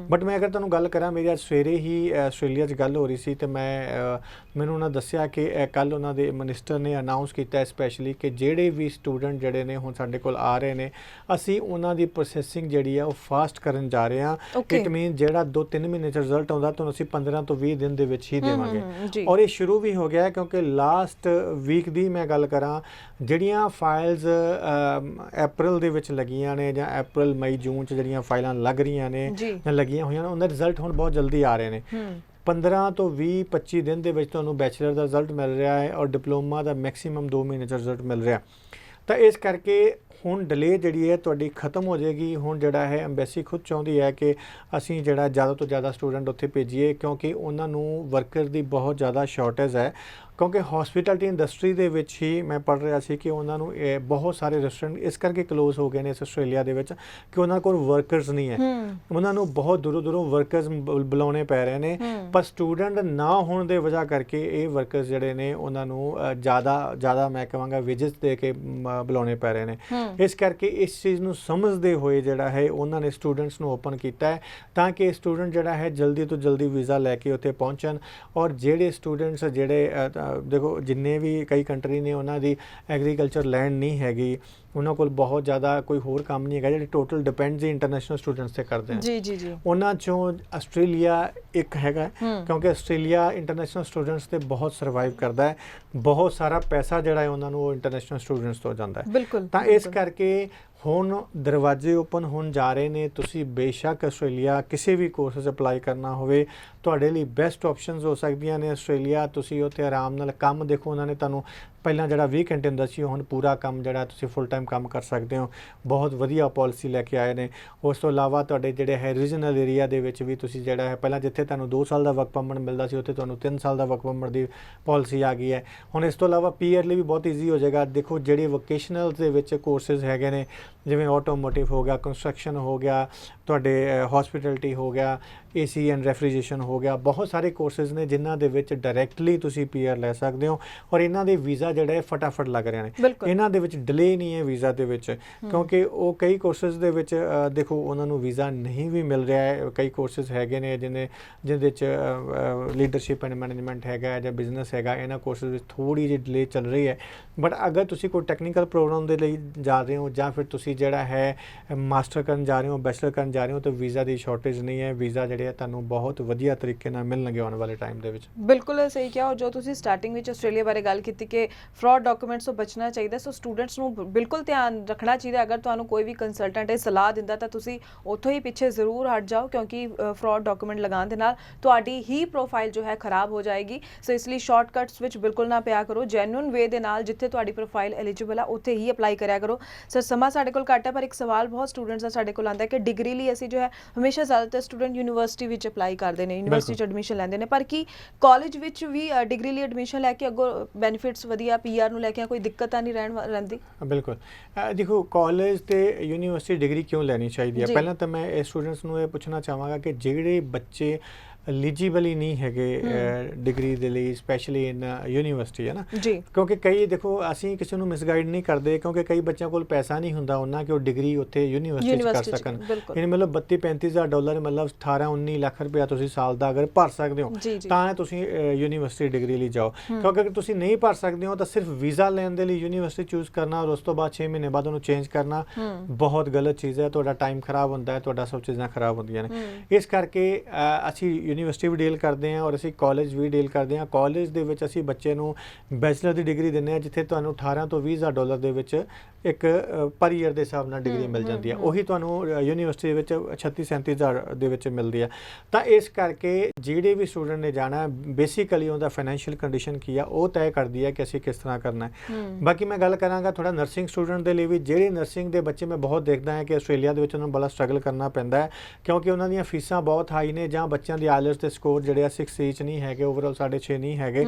ਬਟ ਮੈਂ ਅਗਰ ਤੁਹਾਨੂੰ ਗੱਲ ਕਰਾਂ, ਮੇਰੀ ਅੱਜ ਸਵੇਰੇ ਹੀ ਆਸਟ੍ਰੇਲੀਆ 'ਚ ਗੱਲ ਹੋ ਰਹੀ ਸੀ ਤੇ ਮੈਨੂੰ ਉਹਨਾਂ ਦੱਸਿਆ ਕਿ ਕੱਲ੍ਹ ਉਹਨਾਂ ਦੇ ਮਿਨਿਸਟਰ ਨੇ ਅਨਾਊਂਸ ਕੀਤਾ ਸਪੈਸ਼ਲੀ ਕਿ ਜਿਹੜੇ ਵੀ ਸਟੂਡੈਂਟ ਜਿਹੜੇ ਨੇ ਹੁਣ ਸਾਡੇ ਕੋਲ ਆ ਰਹੇ ਨੇ, ਅਸੀਂ ਉਹਨਾਂ ਦੀ ਪ੍ਰੋਸੈਸਿੰਗ ਜਿਹੜੀ ਆ ਉਹ ਫਾਸਟ ਕਰਨ ਜਾ ਰਹੇ ਹਾਂ। ਇਟ ਮੀਨ ਜਿਹੜਾ 2-3 ਮਹੀਨੇ 'ਚ ਰਿਜ਼ਲਟ ਆਉਂਦਾ ਤੁਹਾਨੂੰ ਅਸੀਂ 15 ਤੋਂ 20 ਦਿਨ ਦੇ ਵਿੱਚ ਹੀ ਦੇਵਾਂਗੇ, ਔਰ ਇਹ ਸ਼ੁਰੂ ਵੀ ਹੋ ਗਿਆ, ਕਿਉਂਕਿ ਲਾਸਟ ਵੀਕ ਦੀ ਮੈਂ ਗੱਲ ਕਰਾਂ, ਜਿਹੜੀਆਂ ਫਾਈਲਸ ਅਪ੍ਰੈਲ ਦੇ ਵਿੱਚ ਲੱਗੀਆਂ ਨੇ ਜਾਂ ਅਪ੍ਰੈਲ ਮਈ ਜੂਨ 'ਚ ਜਿਹੜੀਆਂ ਫਾਈਲਾਂ ਲੱਗ ਰਹੀਆਂ ਨੇ ਜਾਂ ਲੱਗੀਆਂ ਹੋਈਆਂ ਨੇ, ਉਹਨਾਂ ਦੇ ਰਿਜ਼ਲਟ ਹੁਣ ਬਹੁਤ ਜਲਦੀ ਆ ਰਹੇ ਨੇ। 15 ਤੋਂ 20-25 ਦਿਨ ਦੇ ਵਿੱਚ ਤੁਹਾਨੂੰ ਬੈਚਲਰ ਦਾ ਰਿਜ਼ਲਟ ਮਿਲ ਰਿਹਾ ਹੈ ਔਰ ਡਿਪਲੋਮਾ ਦਾ ਮੈਕਸਿਮਮ 2 ਮਹੀਨੇ 'ਚ ਰਿਜ਼ਲਟ ਮਿਲ ਰਿਹਾ। ਤਾਂ ਇਸ ਕਰਕੇ ਹੁਣ ਡਿਲੇ ਜਿਹੜੀ ਹੈ ਤੁਹਾਡੀ ਖਤਮ ਹੋ ਜਾਏਗੀ। ਹੁਣ ਜਿਹੜਾ ਹੈ ਐਮਬੈਸੀ ਖੁਦ ਚਾਹੁੰਦੀ ਹੈ ਕਿ ਅਸੀਂ ਜਿਹੜਾ ਜ਼ਿਆਦਾ ਤੋਂ ਜ਼ਿਆਦਾ ਸਟੂਡੈਂਟ ਉੱਥੇ ਭੇਜੀਏ, ਕਿਉਂਕਿ ਉਹਨਾਂ ਨੂੰ ਵਰਕਰ ਦੀ ਬਹੁਤ ਜ਼ਿਆਦਾ ਸ਼ਾਰਟੇਜ ਹੈ। ਕਿਉਂਕਿ ਹੌਸਪਿਟੈਲਿਟੀ ਇੰਡਸਟਰੀ ਦੇ ਵਿੱਚ ਹੀ ਮੈਂ ਪੜ੍ਹ ਰਿਹਾ ਸੀ ਕਿ ਉਹਨਾਂ ਨੂੰ ਬਹੁਤ ਸਾਰੇ ਰੈਸਟੋਰੈਂਟ ਇਸ ਕਰਕੇ ਕਲੋਜ਼ ਹੋ ਗਏ ਨੇ ਆਸਟ੍ਰੇਲੀਆ ਦੇ ਵਿੱਚ ਕਿ ਉਹਨਾਂ ਕੋਲ ਵਰਕਰਸ ਨਹੀਂ ਹੈ, ਉਹਨਾਂ ਨੂੰ ਬਹੁਤ ਦੂਰੋਂ ਵਰਕਰਸ ਬੁਲਾਉਣੇ ਪੈ ਰਹੇ ਨੇ, ਪਰ ਸਟੂਡੈਂਟ ਨਾ ਹੋਣ ਦੇ ਵਜ੍ਹਾ ਕਰਕੇ ਇਹ ਵਰਕਰਸ ਜਿਹੜੇ ਨੇ ਉਹਨਾਂ ਨੂੰ ਜ਼ਿਆਦਾ ਮੈਂ ਕਹਾਂਗਾ ਵੇਜਸ ਦੇ ਕੇ ਬੁਲਾਉਣੇ ਪੈ ਰਹੇ ਨੇ। ਇਸ ਕਰਕੇ ਇਸ ਚੀਜ਼ ਨੂੰ ਸਮਝਦੇ ਹੋਏ ਜਿਹੜਾ ਹੈ ਉਹਨਾਂ ਨੇ ਸਟੂਡੈਂਟਸ ਨੂੰ ਓਪਨ ਕੀਤਾ ਹੈ, ਤਾਂ ਕਿ ਸਟੂਡੈਂਟ ਜਿਹੜਾ ਹੈ ਜਲਦੀ ਤੋਂ ਜਲਦੀ ਵੀਜ਼ਾ ਲੈ ਕੇ ਉੱਥੇ ਪਹੁੰਚਣ। ਔਰ ਜਿਹੜੇ ਸਟੂਡੈਂਟਸ ਜਿਹੜੇ ਦੇਖੋ ਜਿੰਨੇ ਵੀ ਕਈ ਕੰਟਰੀ ਨੇ ਉਹਨਾਂ ਦੀ ਐਗਰੀਕਲਚਰ ਲੈਂਡ ਨਹੀਂ ਹੈਗੀ, ਉਹਨਾਂ ਕੋਲ ਬਹੁਤ ਜ਼ਿਆਦਾ ਕੋਈ ਹੋਰ ਕੰਮ ਨਹੀਂ ਹੈਗਾ, ਜਿਹੜੇ ਟੋਟਲ ਡਿਪੈਂਡਸ ਹੀ ਇੰਟਰਨੈਸ਼ਨਲ ਸਟੂਡੈਂਟਸ ਤੇ ਕਰਦੇ ਹਨ। ਜੀ ਉਹਨਾਂ ਚੋਂ ਆਸਟ੍ਰੇਲੀਆ ਇੱਕ ਹੈਗਾ, ਕਿਉਂਕਿ ਆਸਟ੍ਰੇਲੀਆ ਇੰਟਰਨੈਸ਼ਨਲ ਸਟੂਡੈਂਟਸ ਤੇ ਬਹੁਤ ਸਰਵਾਈਵ ਕਰਦਾ ਹੈ, ਬਹੁਤ ਸਾਰਾ ਪੈਸਾ ਜਿਹੜਾ ਹੈ ਉਹਨਾਂ ਨੂੰ ਉਹ ਇੰਟਰਨੈਸ਼ਨਲ ਸਟੂਡੈਂਟਸ ਤੋਂ ਜਾਂਦਾ ਹੈ। ਤਾਂ ਇਸ ਕਰਕੇ ਹੁਣ ਦਰਵਾਜ਼ੇ ਓਪਨ ਹੋਣ ਜਾ ਰਹੇ ਨੇ। ਤੁਸੀਂ ਬੇਸ਼ੱਕ ਆਸਟ੍ਰੇਲੀਆ ਕਿਸੇ ਵੀ ਕੋਰਸਿਸ ਅਪਲਾਈ ਕਰਨਾ ਹੋਵੇ, ਤੁਹਾਡੇ ਲਈ ਬੈਸਟ ਆਪਸ਼ਨਸ ਹੋ ਸਕਦੀਆਂ ਨੇ ਆਸਟ੍ਰੇਲੀਆ। ਤੁਸੀਂ ਉੱਥੇ ਆਰਾਮ ਨਾਲ ਕੰਮ ਦੇਖੋ, ਉਹਨਾਂ ਨੇ ਤੁਹਾਨੂੰ ਪਹਿਲਾਂ ਜਿਹੜਾ 20 ਘੰਟੇ ਹੁੰਦਾ ਸੀ ਹੁਣ ਪੂਰਾ ਕੰਮ ਜਿਹੜਾ ਤੁਸੀਂ ਫੁੱਲ ਟਾਈਮ ਕੰਮ ਕਰ ਸਕਦੇ ਹੋ। ਬਹੁਤ ਵਧੀਆ ਪਾਲਿਸੀ ਲੈ ਕੇ ਆਏ ਨੇ। ਉਸ ਤੋਂ ਇਲਾਵਾ ਤੁਹਾਡੇ ਜਿਹੜੇ ਹੈ ਰੀਜਨਲ ਏਰੀਆ ਦੇ ਵਿੱਚ ਵੀ ਤੁਸੀਂ ਜਿਹੜਾ ਹੈ ਪਹਿਲਾਂ ਜਿੱਥੇ ਤੁਹਾਨੂੰ 2 ਸਾਲ ਦਾ ਵਰਕ ਪਰਮਿਟ ਮਿਲਦਾ ਸੀ ਉੱਥੇ ਤੁਹਾਨੂੰ 3 ਸਾਲ ਦਾ ਵਰਕ ਪਰਮਿਟ ਦੀ ਪਾਲਿਸੀ ਆ ਗਈ ਹੈ। ਹੁਣ ਇਸ ਤੋਂ ਇਲਾਵਾ ਪੀਆਰ ਲਈ ਵੀ ਬਹੁਤ ਈਜ਼ੀ ਹੋ ਜਾਏਗਾ। ਦੇਖੋ ਜਿਹੜੇ ਵੋਕੇਸ਼ਨਲ ਦੇ ਵਿੱਚ ਕੋਰਸਿਸ ਹੈਗੇ ਨੇ, ਜਿਵੇਂ ਆਟੋਮੋਟਿਵ ਹੋ ਗਿਆ, ਕੰਸਟਰਕਸ਼ਨ ਹੋ ਗਿਆ, ਤੁਹਾਡੇ ਹੌਸਪਿਟੈਲਿਟੀ ਹੋ ਗਿਆ, ਏਸੀ ਐਂਡ ਰੈਫਰੀਜਰੇਸ਼ਨ ਹੋ ਗਿਆ, ਬਹੁਤ ਸਾਰੇ ਕੋਰਸਿਸ ਨੇ ਜਿਨ੍ਹਾਂ ਦੇ ਵਿੱਚ ਡਾਇਰੈਕਟਲੀ ਤੁਸੀਂ ਪੀਆਰ ਲੈ ਸਕਦੇ ਹੋ। ਔਰ ਇਹਨਾਂ ਦੇ ਵੀਜ਼ਾ ਜਿਹੜਾ ਹੈ ਫਟਾਫਟ ਲੱਗ ਰਹੇ ਨੇ, ਇਹਨਾਂ ਦੇ ਵਿੱਚ ਡਿਲੇ ਨਹੀਂ ਹੈ ਵੀਜ਼ਾ ਦੇ ਵਿੱਚ, ਕਿਉਂਕਿ ਉਹ ਕਈ ਕੋਰਸਿਸ ਦੇ ਵਿੱਚ ਦੇਖੋ ਉਹਨਾਂ ਨੂੰ ਵੀਜ਼ਾ ਨਹੀਂ ਵੀ ਮਿਲ ਰਿਹਾ ਹੈ। ਕਈ ਕੋਰਸਿਸ ਹੈਗੇ ਨੇ ਜਿਹਦੇ 'ਚ ਲੀਡਰਸ਼ਿਪ ਐਂਡ ਮੈਨੇਜਮੈਂਟ ਹੈਗਾ ਜਾਂ ਬਿਜ਼ਨਸ ਹੈਗਾ, ਇਹਨਾਂ ਕੋਰਸਿਸ ਵਿੱਚ ਥੋੜ੍ਹੀ ਜਿਹੀ ਡਿਲੇ ਚੱਲ ਰਹੀ ਹੈ। ਬਟ ਅਗਰ ਤੁਸੀਂ ਕੋਈ ਟੈਕਨੀਕਲ ਪ੍ਰੋਗਰਾਮ ਦੇ ਲਈ ਜਾ ਰਹੇ ਹੋ ਜਾਂ ਫਿਰ ਤੁਸੀਂ ਜਿਹੜਾ ਹੈ ਮਾਸਟਰ ਕਰਨ ਜਾ ਰਹੇ ਹੋ, ਬੈਚਲਰ ਕਰਨ ਜਾ ਰਹੇ ਹੋ, ਤਾਂ ਵੀਜ਼ਾ ਦੀ ਸ਼ਾਰਟੇਜ ਨਹੀਂ ਹੈ। ਵੀਜ਼ਾ ਜਿਹੜੇ ਤੁਹਾਨੂੰ ਬਹੁਤ ਵਧੀਆ ਤਰੀਕੇ ਨਾਲ ਮਿਲਣਗੇ ਆਉਣ ਵਾਲੇ ਟਾਈਮ ਦੇ ਵਿੱਚ। ਬਿਲਕੁਲ ਸਹੀ ਕਿਹਾ। ਔਰ ਜੋ ਤੁਸੀਂ ਸਟਾਰਟਿੰਗ ਵਿੱਚ ਆਸਟ੍ਰੇਲੀਆ ਬਾਰੇ ਗੱਲ ਕੀਤੀ ਕਿ ਫਰਾਡ ਡਾਕੂਮੈਂਟਸ ਤੋਂ ਬਚਣਾ ਚਾਹੀਦਾ। ਸੋ ਸਟੂਡੈਂਟਸ ਨੂੰ ਬਿਲਕੁਲ ਧਿਆਨ ਰੱਖਣਾ ਚਾਹੀਦਾ। ਅਗਰ ਤੁਹਾਨੂੰ ਕੋਈ ਵੀ ਕੰਸਲਟੈਂਟ ਇਹ ਸਲਾਹ ਦਿੰਦਾ ਤਾਂ ਤੁਸੀਂ ਉੱਥੋਂ ਹੀ ਪਿੱਛੇ ਜ਼ਰੂਰ ਹਟ ਜਾਓ, ਕਿਉਂਕਿ ਫਰਾਡ ਡਾਕੂਮੈਂਟ ਲਗਾਉਣ ਦੇ ਨਾਲ ਤੁਹਾਡੀ ਹੀ ਪ੍ਰੋਫਾਈਲ ਜੋ ਹੈ ਖਰਾਬ ਹੋ ਜਾਏਗੀ। ਸੋ ਇਸ ਲਈ ਸ਼ਾਰਟਕਟਸ ਵਿੱਚ ਬਿਲਕੁਲ ਨਾ ਪਿਆ ਕਰੋ, ਜੈਨੂਇਨ ਵੇ ਦੇ ਨਾਲ ਜਿੱਥੇ ਤੁਹਾਡੀ ਪ੍ਰੋਫਾਈਲ ਐਲੀਜੀਬਲ ਆ ਉੱਥੇ ਹੀ ਅਪਲਾਈ ਕਰਿਆ ਕਰੋ। ਸਰ ਸਮਾਂ ਸਾਡੇ ਕੋਲ ਘੱਟ ਹੈ, ਪਰ ਇੱਕ ਸਵਾਲ ਬਹੁਤ ਸਟੂਡੈਂਟਸ ਦਾ ਸਾਡੇ ਕੋਲ ਆਉਂਦਾ ਹੈ ਕਿ ਡਿਗਰੀ ਲਈ ਅਸੀਂ ਜੋ ਹੈ ਹਮੇਸ਼ਾ ਜ਼ਿਆਦਾਤਰ ਸਟੂਡੈਂਟ ਯੂਨੀਵਰਸਿਟੀ ਵਿੱਚ ਅਪਲਾਈ ਕਰਦੇ ਨੇ, ਯੂਨੀਵਰਸਿਟੀ 'ਚ ਐਡਮਿਸ਼ਨ ਲੈਂਦੇ ਨੇ, ਪਰ ਕੀ ਕਾਲਜ ਵਿੱਚ ਵੀ ਡਿਗਰੀ ਲਈ ਐਡਮਿਸ਼ਨ ਲੈ ਕੇ ਅੱਗੋਂ ਬੈਨੀਫਿਟਸ ਵਧੀਆ PR ਨੂੰ ਲੈ ਕੇ ਕੋਈ ਦਿੱਕਤ ਤਾਂ ਨਹੀਂ ਰਹਿੰਦੀ? ਬਿਲਕੁਲ। ਦੇਖੋ, ਕਾਲਜ ਤੇ ਯੂਨੀਵਰਸਿਟੀ ਡਿਗਰੀ ਕਿਉਂ ਲੈਣੀ ਚਾਹੀਦੀ ਹੈ? ਪਹਿਲਾਂ ਤਾਂ ਮੈਂ ਇਹ ਸਟੂਡੈਂਟਸ ਨੂੰ ਇਹ ਪੁੱਛਣਾ ਚਾਹਾਂਗਾ ਕਿ ਜਿਹੜੇ ਬੱਚੇ ਐਲੀਜੀਬਲ ਹੀ ਨਹੀਂ ਹੈਗੇ ਡਿਗਰੀ ਦੇ ਲਈ, ਸਪੈਸ਼ਲੀ ਇਨ ਯੂਨੀਵਰਸਿਟੀ, ਹੈ ਨਾ ਜੀ, ਕਿਉਂਕਿ ਕਈ ਦੇਖੋ ਅਸੀਂ ਕਿਸੇ ਨੂੰ ਮਿਸਗਾਈਡ ਨਹੀਂ ਕਰਦੇ, ਕਿਉਂਕਿ ਕਈ ਬੱਚਿਆਂ ਕੋਲ ਪੈਸਾ ਨਹੀਂ ਹੁੰਦਾ ਉਹਨਾਂ ਕਿ ਉਹ ਡਿਗਰੀ ਉੱਥੇ ਯੂਨੀਵਰਸਿਟੀ 'ਚ ਕਰ ਸਕਣ। ਯਾਨੀ ਮਤਲਬ $32-35,000 ਮਤਲਬ 18-19 ਲੱਖ ਰੁਪਇਆ ਤੁਸੀਂ ਸਾਲ ਦਾ ਅਗਰ ਭਰ ਸਕਦੇ ਹੋ ਤਾਂ ਤੁਸੀਂ ਯੂਨੀਵਰਸਿਟੀ ਡਿਗਰੀ ਲਈ ਜਾਓ। ਕਿਉਂਕਿ ਅਗਰ ਤੁਸੀਂ ਨਹੀਂ ਭਰ ਸਕਦੇ ਹੋ ਤਾਂ ਸਿਰਫ ਵੀਜ਼ਾ ਲੈਣ ਦੇ ਲਈ ਯੂਨੀਵਰਸਿਟੀ ਚੂਜ਼ ਕਰਨਾ ਔਰ ਉਸ ਤੋਂ ਬਾਅਦ 6 ਮਹੀਨੇ ਬਾਅਦ ਉਹਨੂੰ ਚੇਂਜ ਕਰਨਾ ਬਹੁਤ ਗਲਤ ਚੀਜ਼ ਹੈ। ਤੁਹਾਡਾ ਟਾਈਮ ਖਰਾਬ ਹੁੰਦਾ ਹੈ, ਤੁਹਾਡਾ ਸਭ ਚੀਜ਼ਾਂ ਖਰਾਬ ਹੁੰਦੀਆਂ ਨੇ। ਇਸ ਕਰਕੇ ਅਸੀਂ ਯੂਨੀਵਰਸਿਟੀ ਵੀ ਡੀਲ ਕਰਦੇ ਹਾਂ ਔਰ ਅਸੀਂ ਕਾਲਜ ਵੀ ਡੀਲ ਕਰਦੇ ਹਾਂ। ਕਾਲਜ ਦੇ ਵਿੱਚ ਅਸੀਂ ਬੱਚੇ ਨੂੰ ਬੈਚਲਰ ਦੀ ਡਿਗਰੀ ਦਿੰਦੇ ਹਾਂ, ਜਿੱਥੇ ਤੁਹਾਨੂੰ $18 ਤੋਂ $20,000 ਦੇ ਵਿੱਚ ਇੱਕ ਪਰ ਈਅਰ ਦੇ ਹਿਸਾਬ ਨਾਲ ਡਿਗਰੀ ਮਿਲ ਜਾਂਦੀ ਹੈ। ਉਹੀ ਤੁਹਾਨੂੰ ਯੂਨੀਵਰਸਿਟੀ ਦੇ ਵਿੱਚ 36-37,000 ਦੇ ਵਿੱਚ ਮਿਲਦੀ ਹੈ। ਤਾਂ ਇਸ ਕਰਕੇ ਜਿਹੜੇ ਵੀ ਸਟੂਡੈਂਟ ਨੇ ਜਾਣਾ, ਬੇਸਿਕਲੀ ਉਹਦਾ ਫਾਈਨੈਂਸ਼ੀਅਲ ਕੰਡੀਸ਼ਨ ਕੀ ਆ ਉਹ ਤੈਅ ਕਰਦੀ ਹੈ ਕਿ ਅਸੀਂ ਕਿਸ ਤਰ੍ਹਾਂ ਕਰਨਾ ਹੈ। ਬਾਕੀ ਮੈਂ ਗੱਲ ਕਰਾਂਗਾ ਥੋੜਾ ਨਰਸਿੰਗ ਸਟੂਡੈਂਟ ਦੇ ਲਈ ਵੀ। ਜਿਹੜੇ ਨਰਸਿੰਗ ਦੇ ਬੱਚੇ ਮੈਂ ਬਹੁਤ ਦੇਖਦਾ ਹਾਂ ਕਿ ਆਸਟ੍ਰੇਲੀਆ ਦੇ ਵਿੱਚ ਉਹਨਾਂ ਨੂੰ ਬੜਾ ਸਟਰਗਲ ਕਰਨਾ ਪੈਂਦਾ ਹੈ, ਕਿਉਂਕਿ ਉਹਨਾਂ ਦੀਆਂ ਫੀਸਾਂ ਬਹੁਤ ਹਾਈ ਨੇ, ਜਾਂ ਬੱਚਿਆਂ ਦੀ ਆਇਲਟਸ ਦੇ ਸਕੋਰ ਜਿਹੜੇ ਆ 6 'ਚ ਨਹੀਂ ਹੈਗੇ, ਓਵਰਆਲ 6.5 ਨਹੀਂ ਹੈਗੇ,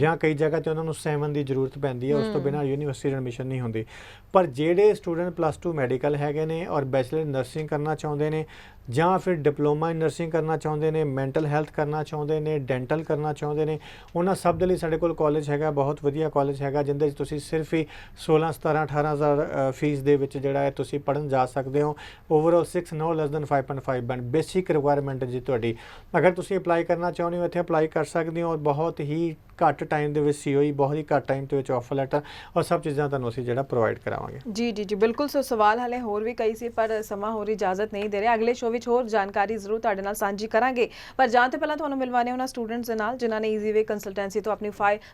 ਜਾਂ ਕਈ ਜਗ੍ਹਾ ਤੇ ਉਹਨਾਂ ਨੂੰ 7 ਦੀ ਜ਼ਰੂਰਤ ਪੈਂਦੀ ਹੈ, ਉਸ ਤੋਂ ਬਿਨਾਂ ਯੂਨੀਵਰਸਿਟੀ ਐਡਮਿਸ਼ਨ ਨਹੀਂ ਹੁੰਦੀ। ਪਰ ਜਿਹੜੇ ਸਟੂਡੈਂਟ +2 ਮੈਡੀਕਲ ਹੈਗੇ ਨੇ ਔਰ ਬੈਚਲਰ ਨਰਸਿੰਗ ਕਰਨਾ ਚਾਹੁੰਦੇ ਨੇ, ਜਾਂ ਫਿਰ ਡਿਪਲੋਮਾ ਇਨ ਨਰਸਿੰਗ ਕਰਨਾ ਚਾਹੁੰਦੇ ਨੇ, ਮੈਂਟਲ ਹੈਲਥ ਕਰਨਾ ਚਾਹੁੰਦੇ ਨੇ, ਡੈਂਟਲ ਕਰਨਾ ਚਾਹੁੰਦੇ ਨੇ, ਉਹਨਾਂ ਸਭ ਦੇ ਲਈ ਸਾਡੇ ਕੋਲ ਕਾਲਜ ਹੈਗਾ, ਬਹੁਤ ਵਧੀਆ ਕਾਲਜ ਹੈਗਾ, ਜਿੰਦੇ ਵਿੱਚ ਤੁਸੀਂ ਸਿਰਫ ਹੀ 16, 17, 18,000 ਫੀਸ ਦੇ ਵਿੱਚ ਜਿਹੜਾ ਹੈ ਤੁਸੀਂ ਪੜ੍ਹਨ ਜਾ ਸਕਦੇ ਹੋ। Overall 6 no less than 5.5 band basic requirement ਜੀ ਤੁਹਾਡੀ। ਅਗਰ ਤੁਸੀਂ ਅਪਲਾਈ ਕਰਨਾ ਚਾਹੁੰਦੇ ਹੋ ਇੱਥੇ ਅਪਲਾਈ ਕਰ ਸਕਦੇ ਹੋ ਔਰ ਬਹੁਤ ਹੀ ਘੱਟ ਟਾਈਮ ਦੇ ਵਿੱਚ COE, ਬਹੁਤ ਹੀ ਘੱਟ ਟਾਈਮ ਦੇ ਵਿੱਚ ਆਫਰ ਲੈਟਰ ਔਰ ਸਭ ਚੀਜ਼ਾਂ ਤੁਹਾਨੂੰ ਅਸੀਂ ਜਿਹੜਾ ਪ੍ਰੋਵਾਈਡ ਕਰਾਵਾਂਗੇ। ਜੀ ਬਿਲਕੁਲ। ਸੋ ਸਵਾਲ ਹਲੇ ਹੋਰ ਵੀ ਕਈ ਸੀ, ਪਰ ਸਮਾਂ ਹੋਰ ਇਜਾਜ਼ਤ ਨਹੀਂ ਦੇ ਰਿਹਾ। ਅਗਲੇ ਸ਼ੋਅ ਵਿੱਚ ਹੋਰ ਜਾਣਕਾਰੀ ਜ਼ਰੂਰ ਤੁਹਾਡੇ ਨਾਲ ਸਾਂਝੀ ਕਰਾਂਗੇ, ਪਰ ਜਾਣ ਤੋਂ ਪਹਿਲਾਂ ਤੁਹਾਨੂੰ ਮਿਲਵਾਣੇ ਉਹਨਾਂ ਸਟੂਡੈਂਟਸ ਦੇ ਨਾਲ ਜਿਨ੍ਹਾਂ ਨੇ ਈਜ਼ੀਵੇ ਕੰਸਲਟੈਂਸੀ ਤੋਂ ਆਪਣੀ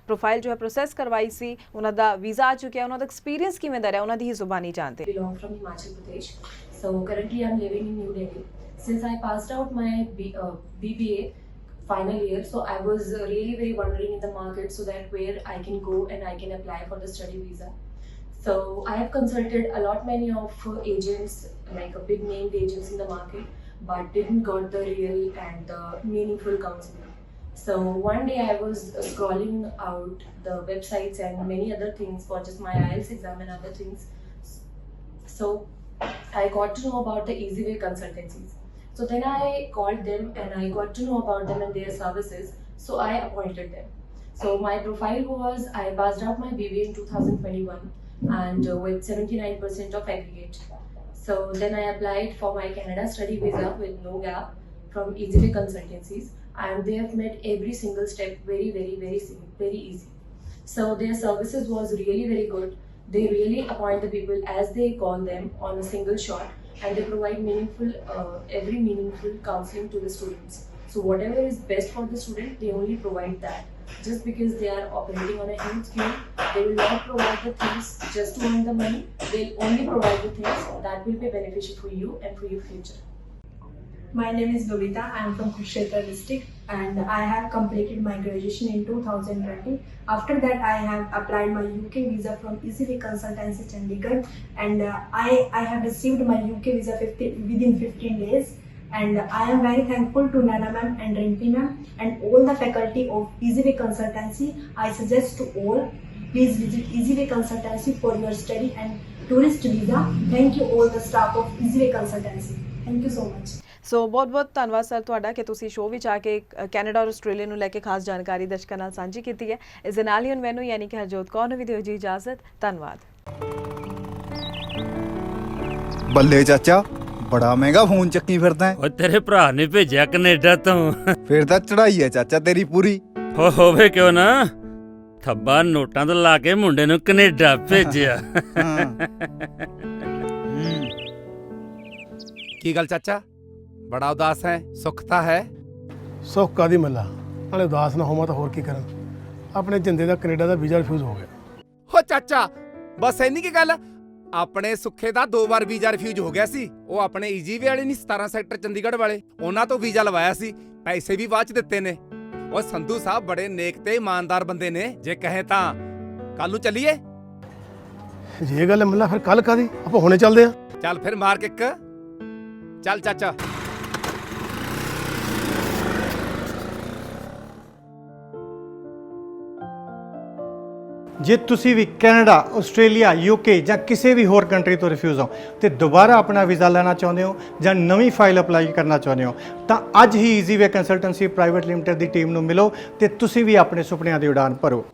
ਪ੍ਰੋਫਾਈਲ ਜੋ ਹੈ ਪ੍ਰੋਸੈਸ ਕਰਵਾਈ ਸੀ, ਉਹਨਾਂ ਦਾ ਵੀਜ਼ਾ ਆ ਚੁੱਕਿਆ, ਉਹਨਾਂ ਦਾ ਐਕਸਪੀਰੀਅੰਸ ਕਿਵੇਂ ਦਾ ਰਿਹਾ, ਉਹਨਾਂ ਦੀ ਹੀ ਜ਼ੁਬਾਨੀ ਜਾਣਦੇ। Belong from Himachal Pradesh. So currently I'm living in New Delhi. Since I passed out my BBA final year, so I was really very wondering in the market so that where I can go and I can apply for the study visa. So I have consulted a lot many of agents, like a big named agents in the market, but didn't got the real and the meaningful counseling. So one day I was scrolling out the websites and many other things for just my IELTS exam and other things. So I got to know about the Easyway consultancies. So then I called them and I got to know about them and their services. So I appointed them. So my profile was, I passed out my BBA in 2021 and with 79% of aggregate. So then I applied for my Canada study visa with no gap from Easyway consultancies, and they have made every single step very easy. So their services was really very good. They really appoint the people as they call them on a single shot, and they provide every meaningful counseling to the students. So whatever is best for the student, they only provide that. Just because they are operating on a huge scale, they will not provide the things just to earn the money. They'll only provide the things that will be beneficial for you and for your future. My name is Lolita. I am from Kurukshetra district and I have completed my graduation in 2020. After that, I have applied my UK visa from Easyway Consultancy Chandigarh, and I have received my UK visa within 15 days. And I am very thankful to Nana ma'am and Rimpi ma'am and all the faculty of Easyway Consultancy. I suggest to all, please visit Easyway Consultancy for your study and tourist visa. Thank you all the staff of Easyway Consultancy. Thank you so much. ਸੋ ਬਹੁਤ ਧੰਨਵਾਦ sir ਤੁਹਾਡਾ ਕਿ ਤੁਸੀਂ show ਵਿੱਚ ਆ ਕੇ Canada ਔਰ Australia ਨੂੰ ਲੈ ਕੇ ਖਾਸ ਜਾਣਕਾਰੀ ਦਰਸ਼ਕਾਂ ਨਾਲ ਸਾਂਝੀ ਕੀਤੀ ਹੈ। ਇਸ ਦੇ ਨਾਲ ਹੀ ਹੁਣ ਮੈਨੂੰ ਯਾਨੀ ਕਿ ਹਰਜੋਤ ਕੌਰ ਨੂੰ ਵੀ ਦਿਓ ਜੀ ਇਜਾਜ਼ਤ। ਧੰਨਵਾਦ। ਬੱਲੇ ਚਾਚਾ, ਬੜਾ ਮਹਿੰਗਾ ਫੋਨ ਚੱਕੀ ਫਿਰਦਾ ਓ ਤੇਰੇ ਭਰਾ ਨੇ ਭੇਜਿਆ ਕੈਨੇਡਾ ਤੋਂ। ਫਿਰ ਤਾਂ ਚੜਾਈ ਹੈ ਚਾਚਾ ਤੇਰੀ ਪੂਰੀ। ਹੋਵੇ ਕਿਉਂ ਨਾ, ਥੱਬਾ ਨੋਟਾਂ ਤੋਂ ਲਾ ਕੇ ਮੁੰਡੇ ਨੂੰ ਕੈਨੇਡਾ ਭੇਜਿਆ। ਕੀ ਗੱਲ ਚਾਚਾ, ਬੜਾ ਉਦਾਸ ਹੈ? ਸੁੱਖ ਤਾਂ ਹੈ? ਸੁੱਖ ਕਾਦੀ ਮੱਲਾ, ਨਾਲੇ ਉਦਾਸ ਨਾ ਹੋਵਾਂ ਤਾਂ ਹੋਰ ਕੀ ਕਰਾਂ। ਆਪਣੇ ਜਿੰਦੇ ਦਾ ਕੈਨੇਡਾ ਦਾ ਵੀਜ਼ਾ ਰਿਫਿਊਜ਼ ਹੋ ਗਿਆ। ਉਹ ਚਾਚਾ ਬਸ ਇੰਨੀ ਕੀ ਗੱਲ। ਆਪਣੇ ਸੁੱਖੇ ਦਾ 2 ਵਾਰ ਵੀਜ਼ਾ ਰਿਫਿਊਜ਼ ਹੋ ਗਿਆ ਸੀ। ਉਹ ਆਪਣੇ ਈਜੀਵੇ ਵਾਲੇ ਨਹੀਂ 17 ਸੈਕਟਰ ਚੰਡੀਗੜ੍ਹ ਵਾਲੇ, ਉਹਨਾਂ ਤੋਂ ਵੀਜ਼ਾ ਲਵਾਇਆ ਸੀ, ਪੈਸੇ ਵੀ ਬਾਅਦ ਚ ਦਿੱਤੇ ਨੇ। ਉਹ ਸੰਧੂ ਸਾਹਿਬ ਬੜੇ ਨੇਕ ਤੇ ਇਮਾਨਦਾਰ ਬੰਦੇ ਨੇ, ਜੇ ਕਹੇ ਤਾਂ ਕੱਲ ਨੂੰ ਚੱਲੀਏ। ਜੇ ਇਹ ਗੱਲ ਮਿਲਣਾ ਫਿਰ ਕੱਲ ਕਾਦੀ, ਆਪਾਂ ਹੁਣੇ ਚੱਲਦੇ ਆ। ਚੱਲ ਫਿਰ ਮਾਰ ਕਿੱਕ, ਚੱਲ ਚਾਚਾ। ਜੇ ਤੁਸੀਂ ਵੀ ਕੈਨੇਡਾ, ਆਸਟ੍ਰੇਲੀਆ, ਯੂਕੇ ਜਾਂ ਕਿਸੇ ਵੀ ਹੋਰ ਕੰਟਰੀ ਤੋਂ ਰਿਫਿਊਜ਼ ਹੋ ਤੇ ਦੁਬਾਰਾ ਆਪਣਾ ਵੀਜ਼ਾ ਲੈਣਾ ਚਾਹੁੰਦੇ ਹੋ ਜਾਂ ਨਵੀਂ ਫਾਈਲ ਅਪਲਾਈ ਕਰਨਾ ਚਾਹੁੰਦੇ ਹੋ ਤਾਂ ਅੱਜ ਹੀ ਈਜ਼ੀਵੇ ਕੰਸਲਟੈਂਸੀ ਪ੍ਰਾਈਵੇਟ ਲਿਮਟਿਡ ਦੀ ਟੀਮ ਨੂੰ ਮਿਲੋ ਤੇ ਤੁਸੀਂ ਵੀ ਆਪਣੇ ਸੁਪਨਿਆਂ ਦੀ ਉਡਾਨ ਭਰੋ।